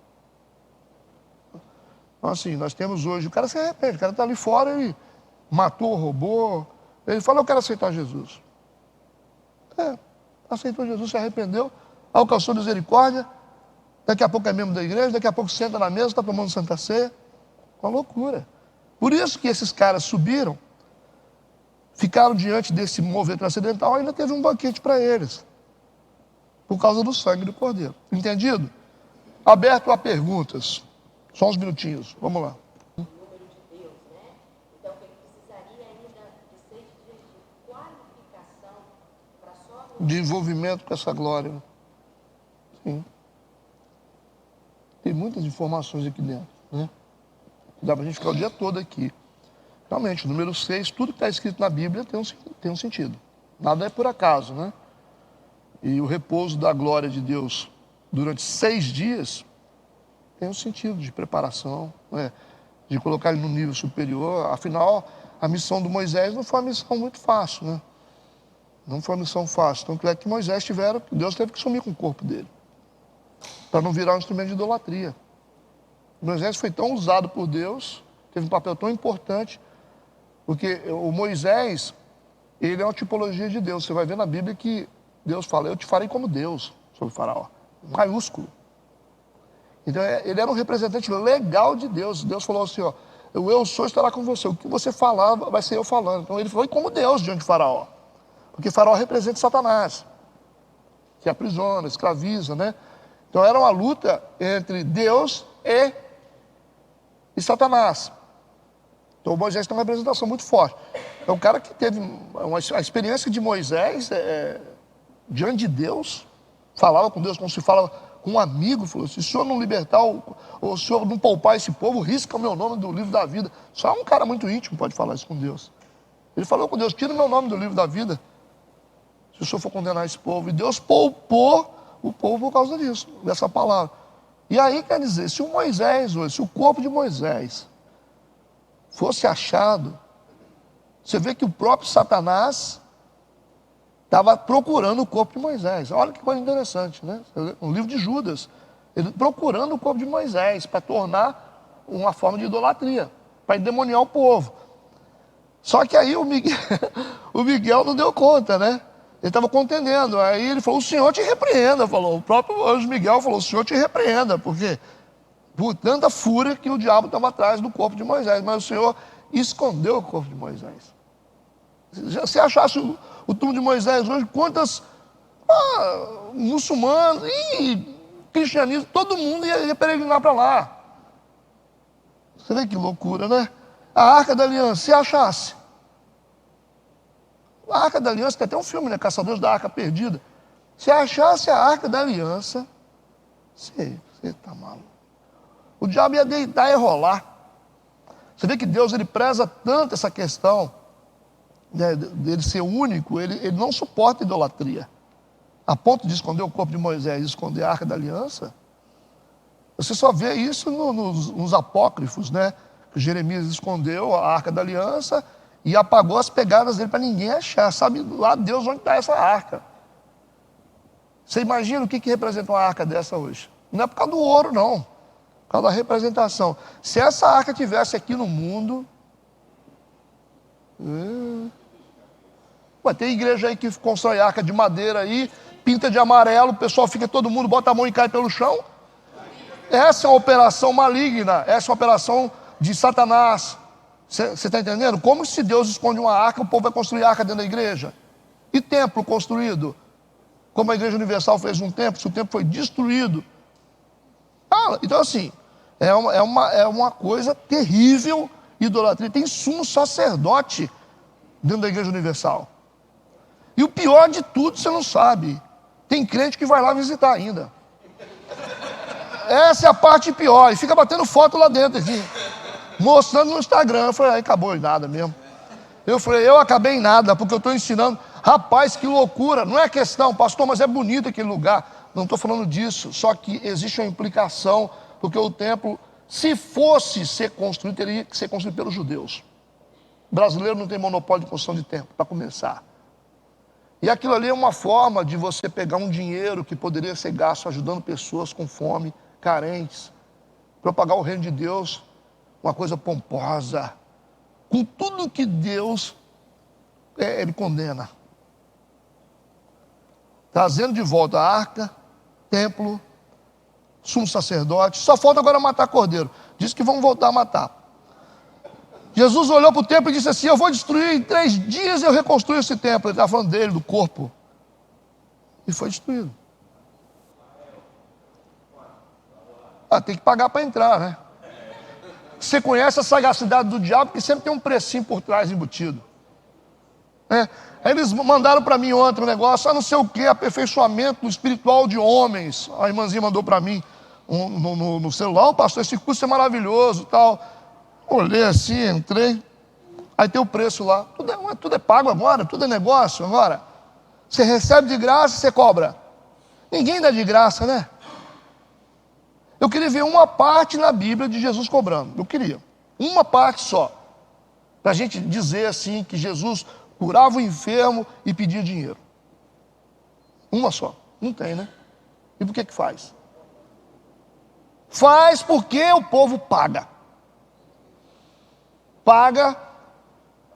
Então, assim, nós temos hoje, o cara se arrepende, o cara está ali fora, ele matou, roubou, ele fala, eu quero aceitar Jesus. Aceitou Jesus, se arrependeu, alcançou misericórdia, daqui a pouco é membro da igreja, daqui a pouco senta na mesa, está tomando Santa Ceia. Uma loucura. Por isso que esses caras subiram, ficaram diante desse mover transcendental e ainda teve um banquete para eles. Por causa do sangue do Cordeiro. Entendido? Aberto a perguntas. Só uns minutinhos, vamos lá. O número de Deus, né? Então, ele precisaria ainda de 6 dias de qualificação para só... De envolvimento com essa glória. Sim. Tem muitas informações aqui dentro, né? Dá para a gente ficar o dia todo aqui. Realmente, o número 6, tudo que está escrito na Bíblia tem um sentido. Nada é por acaso, né? E o repouso da glória de Deus durante 6 dias tem um sentido de preparação, né? De colocar ele no nível superior. Afinal, a missão do Moisés não foi uma missão muito fácil, né? Não foi uma missão fácil. Tanto é que Moisés Deus teve que sumir com o corpo dele, para não virar um instrumento de idolatria. Moisés foi tão usado por Deus, teve um papel tão importante, porque o Moisés, ele é uma tipologia de Deus. Você vai ver na Bíblia que Deus fala, eu te farei como Deus sobre o faraó, maiúsculo. Então ele era um representante legal de Deus. Deus falou assim, ó, eu sou estará com você, o que você falar vai ser eu falando. Então ele foi como Deus diante de faraó, porque faraó representa Satanás, que aprisiona, escraviza, né? Então era uma luta entre Deus e Satanás. Então Moisés tem uma representação muito forte. É um cara que teve a experiência de Moisés diante de Deus, falava com Deus como se fala com um amigo, falou assim, se o senhor não libertar, ou o senhor não poupar esse povo, risca o meu nome do livro da vida. Só um cara muito íntimo pode falar isso com Deus. Ele falou com Deus, tira o meu nome do livro da vida, se o senhor for condenar esse povo. E Deus poupou o povo por causa disso, dessa palavra. E aí, quer dizer, se o corpo de Moisés fosse achado, você vê que o próprio Satanás estava procurando o corpo de Moisés. Olha que coisa interessante, né? No livro de Judas, ele procurando o corpo de Moisés para tornar uma forma de idolatria, para endemoniar o povo. Só que aí o Miguel não deu conta, né? Ele estava contendendo. Aí ele falou, o Senhor te repreenda. O próprio anjo Miguel falou, o Senhor te repreenda. Por quê? Por tanta fúria que o diabo estava atrás do corpo de Moisés. Mas o Senhor escondeu o corpo de Moisés. Se achasse o túmulo de Moisés hoje, quantas muçulmanos e cristianismo, todo mundo ia peregrinar para lá. Você vê que loucura, né? A Arca da Aliança, se achasse. A Arca da Aliança, tem até um filme, né? Caçadores da Arca Perdida. Se achasse a Arca da Aliança, você está maluco. O diabo ia deitar e rolar. Você vê que Deus, ele preza tanto essa questão, né, dele ser único, ele não suporta idolatria. A ponto de esconder o corpo de Moisés e esconder a Arca da Aliança. Você só vê isso nos apócrifos, né? Que Jeremias escondeu a Arca da Aliança e apagou as pegadas dele para ninguém achar. Sabe lá Deus onde está essa arca. Você imagina o que representa uma arca dessa hoje? Não é por causa do ouro, não. Por causa da representação. Se essa arca tivesse aqui no mundo... tem igreja aí que constrói arca de madeira aí, pinta de amarelo, o pessoal fica, todo mundo bota a mão e cai pelo chão. Essa é uma operação maligna, essa é uma operação de Satanás. Você está entendendo? Como se Deus esconde uma arca, o povo vai construir arca dentro da igreja? E templo construído? Como a Igreja Universal fez um templo, se o templo foi destruído. Então assim, É uma coisa terrível, idolatria. Tem sumo sacerdote dentro da Igreja Universal. E o pior de tudo, você não sabe. Tem crente que vai lá visitar ainda. Essa é a parte pior. E fica batendo foto lá dentro, assim, mostrando no Instagram. Eu falei, aí acabou em nada mesmo. Eu falei, eu acabei em nada, porque eu estou ensinando. Rapaz, que loucura. Não é questão, pastor, mas é bonito aquele lugar. Não estou falando disso. Só que existe uma implicação, porque o templo, se fosse ser construído, teria que ser construído pelos judeus. O brasileiro não tem monopólio de construção de templo, para começar. E aquilo ali é uma forma de você pegar um dinheiro que poderia ser gasto ajudando pessoas com fome, carentes, propagar o reino de Deus, uma coisa pomposa, com tudo que Deus ele condena. Trazendo de volta a arca, templo, sumo sacerdote. Só falta agora matar cordeiro. Diz que vão voltar a matar. Jesus olhou para o templo e disse assim, eu vou destruir em 3 dias, eu reconstruo esse templo. Ele estava falando dele, do corpo. E foi destruído. Tem que pagar para entrar, né? Você conhece a sagacidade do diabo, que sempre tem um precinho por trás embutido. Aí eles mandaram para mim ontem um negócio, não sei o que, aperfeiçoamento espiritual de homens. A irmãzinha mandou para mim no celular, pastor, esse curso é maravilhoso, tal. Olhei assim, entrei, aí tem o preço lá. Tudo é pago agora, tudo é negócio agora. Você recebe de graça, você cobra. Ninguém dá de graça, né? Eu queria ver uma parte na Bíblia de Jesus cobrando. Eu queria. Uma parte só. Para a gente dizer assim que Jesus curava o enfermo e pedia dinheiro. Uma só. Não tem, né? E por que faz? Faz porque o povo paga. Paga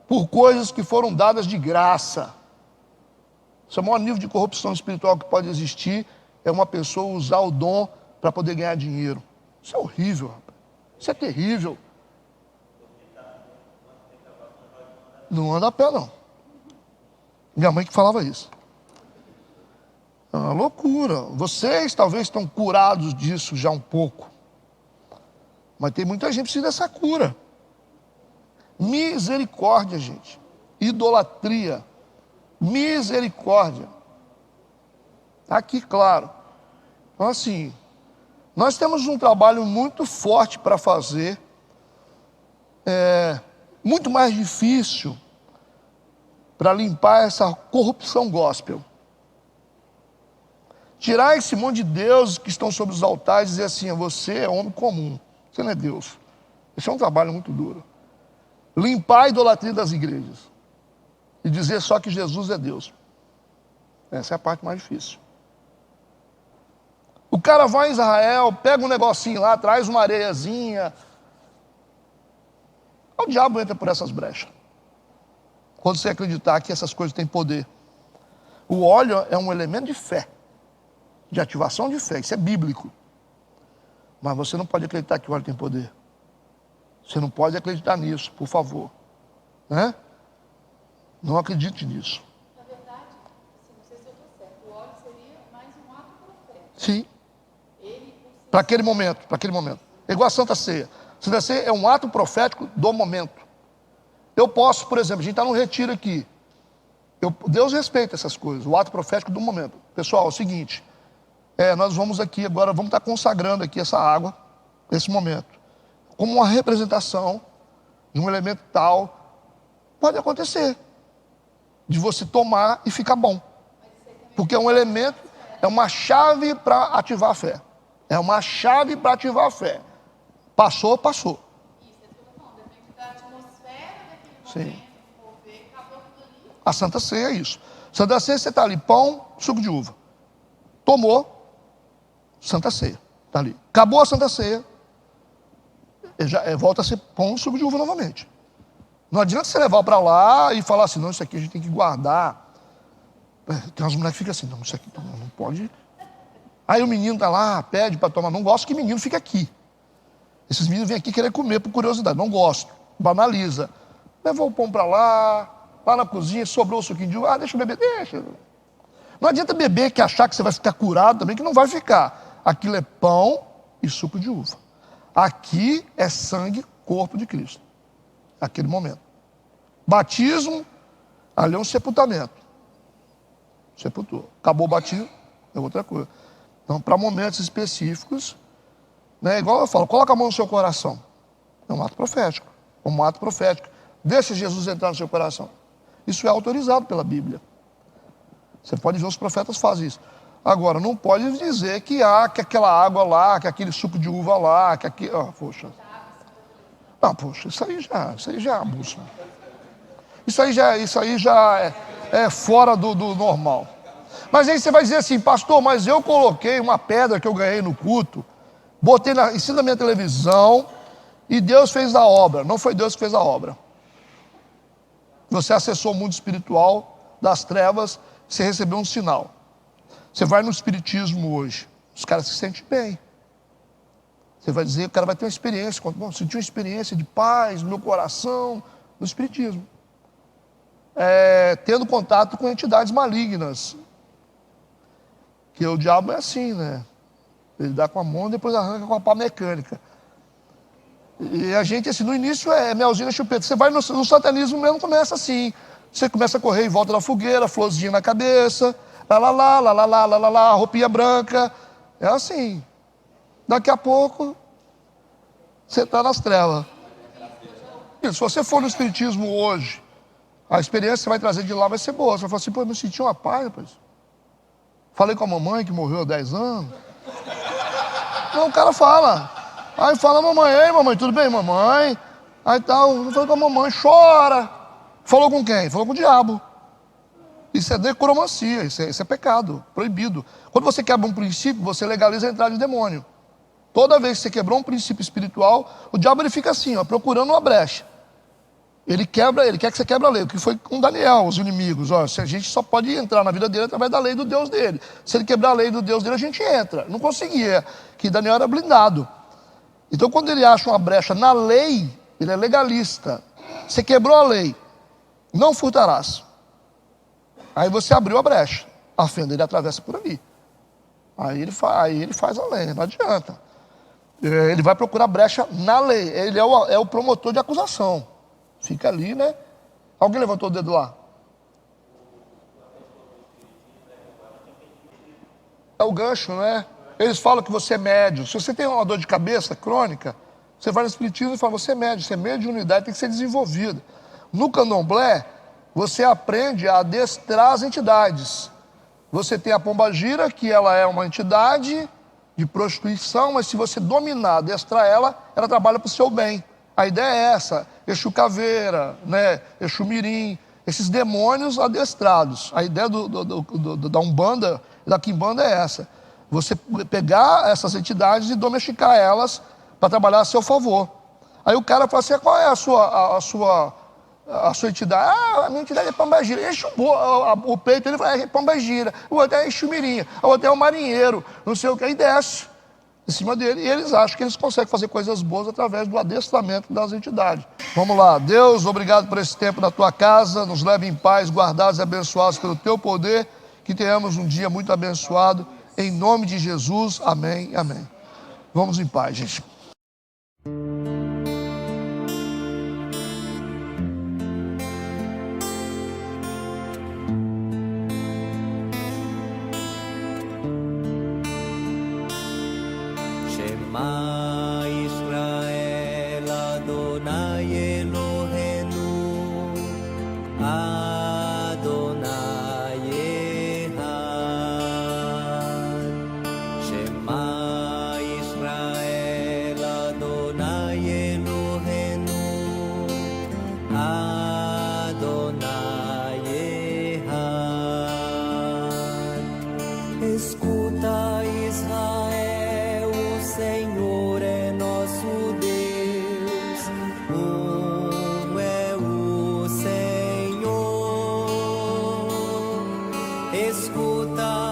por coisas que foram dadas de graça. Esse é o maior nível de corrupção espiritual que pode existir, é uma pessoa usar o dom para poder ganhar dinheiro. Isso é horrível, rapaz. Isso é terrível. Não anda a pé, não. Minha mãe que falava isso. É uma loucura. Vocês talvez estão curados disso já um pouco. Mas tem muita gente que precisa dessa cura. Misericórdia, gente. Idolatria. Misericórdia. Está aqui claro. Então assim, nós temos um trabalho muito forte para fazer. Muito mais difícil para limpar essa corrupção gospel. Tirar esse monte de deuses que estão sobre os altares e dizer assim, você é homem comum, você não é Deus. Esse é um trabalho muito duro. Limpar a idolatria das igrejas e dizer só que Jesus é Deus. Essa é a parte mais difícil. O cara vai em Israel, pega um negocinho lá, traz uma areiazinha. O diabo entra por essas brechas. Quando você acreditar que essas coisas têm poder. O óleo é um elemento de fé, de ativação de fé, isso é bíblico. Mas você não pode acreditar que o óleo tem poder. Você não pode acreditar nisso, por favor. Né? Não acredite nisso. Na verdade, não sei se eu estou certo, o óleo seria mais um ato profético. Sim. Para aquele momento. É igual a Santa Ceia. A Santa Ceia é um ato profético do momento. Eu posso, por exemplo, a gente está num retiro aqui. Deus respeita essas coisas, o ato profético do momento. Pessoal, é o seguinte, nós vamos aqui agora, vamos estar consagrando aqui essa água, nesse momento, como uma representação de um elemento tal. Pode acontecer, de você tomar e ficar bom. Porque é um elemento, é uma chave para ativar a fé. É uma chave para ativar a fé. Passou. Isso, é tudo bom, depende da atmosfera daquele momento, envolver, acabou tudo ali. A Santa Ceia é isso. Santa Ceia, você está ali, pão, suco de uva. Tomou, Santa Ceia. Está ali. Acabou a Santa Ceia, volta a ser pão, suco de uva novamente. Não adianta você levar para lá e falar assim, não, isso aqui a gente tem que guardar. Tem umas mulheres que ficam assim, não, isso aqui não pode. Aí o menino está lá, pede para tomar. Não gosto que menino fique aqui. Esses meninos vêm aqui querer comer por curiosidade. Não gosto. Banaliza. Levou o pão para lá na cozinha, sobrou o suquinho de uva. Deixa eu beber, deixa. Não adianta beber que achar que você vai ficar curado também, que não vai ficar. Aquilo é pão e suco de uva. Aqui é sangue, corpo de Cristo. Naquele momento. Batismo, ali é um sepultamento. Sepultou. Acabou o batismo, é outra coisa. Então, para momentos específicos, né, igual eu falo, coloca a mão no seu coração. É um ato profético. Um ato profético. Deixa Jesus entrar no seu coração. Isso é autorizado pela Bíblia. Você pode ver os profetas fazem isso. Agora, não pode dizer que aquela água lá, que aquele suco de uva lá, que aqui... poxa. Não, poxa, isso aí já é abuso. Isso aí já é fora do normal. Mas aí você vai dizer assim, pastor, mas eu coloquei uma pedra que eu ganhei no culto, botei em cima da minha televisão e Deus fez a obra. Não foi Deus que fez a obra. Você acessou o mundo espiritual das trevas, você recebeu um sinal. Você vai no espiritismo hoje, os caras se sentem bem. Você vai dizer, o cara vai ter uma experiência, sentir uma experiência de paz no meu coração, no espiritismo. Tendo contato com entidades malignas. Que o diabo é assim, né? Ele dá com a mão e depois arranca com a pá mecânica. E a gente, assim, no início é melzinho na chupeta. Você vai no satanismo mesmo, começa assim. Você começa a correr em volta da fogueira, florzinha na cabeça, lá, roupinha branca. É assim. Daqui a pouco, você está nas trevas. E se você for no espiritismo hoje, a experiência que você vai trazer de lá vai ser boa. Você vai falar assim, pô, eu me senti uma paz, rapaz. Falei com a mamãe que morreu há 10 anos. Não, o cara fala. Aí fala, mamãe, ei, mamãe, tudo bem, mamãe? Aí tal, não falei com a mamãe, chora. Falou com quem? Falou com o diabo. Isso é necromancia, isso é pecado, proibido. Quando você quebra um princípio, você legaliza a entrada de demônio. Toda vez que você quebrou um princípio espiritual, o diabo ele fica assim, ó, procurando uma brecha. Ele quer que você quebre a lei, o que foi com Daniel, os inimigos. Ó, a gente só pode entrar na vida dele através da lei do Deus dele. Se ele quebrar a lei do Deus dele, a gente entra. Não conseguia, que Daniel era blindado. Então, quando ele acha uma brecha na lei, ele é legalista. Você quebrou a lei, não furtarás. Aí você abriu a brecha, a fenda ele atravessa por ali. Aí ele faz a lei, não adianta. Ele vai procurar brecha na lei, ele é o promotor de acusação. Fica ali, né? Alguém levantou o dedo lá? É o gancho, né? Eles falam que você é médium. Se você tem uma dor de cabeça crônica, você vai no espiritismo e fala, você é médium. Você é mediunidade, tem que ser desenvolvida. No candomblé, você aprende a adestrar as entidades. Você tem a pombagira, que ela é uma entidade de prostituição, mas se você dominar, adestrar ela, ela trabalha para o seu bem. A ideia é essa, Exu Caveira, né? Exu Mirim, esses demônios adestrados. A ideia da Umbanda e da Quimbanda é essa. Você pegar essas entidades e domesticar elas para trabalhar a seu favor. Aí o cara fala assim, qual é a sua entidade? A minha entidade é Pombagira. Enche o peito, ele fala, é Pombagira. O outro é Exu Mirim, o outro é o marinheiro, não sei o que, aí desce em cima dele, e eles acham que eles conseguem fazer coisas boas através do adestramento das entidades. Vamos lá, Deus, obrigado por esse tempo na tua casa, nos leve em paz, guardados e abençoados pelo teu poder, que tenhamos um dia muito abençoado, em nome de Jesus, amém, amém. Vamos em paz, gente. Shema Israel Adonai Eloheinu Adonai Echad. Shema Israel Adonai Eloheinu Adonai Echad. Escuta, Israel, o Senhor é nosso Deus, é o Senhor. Escuta,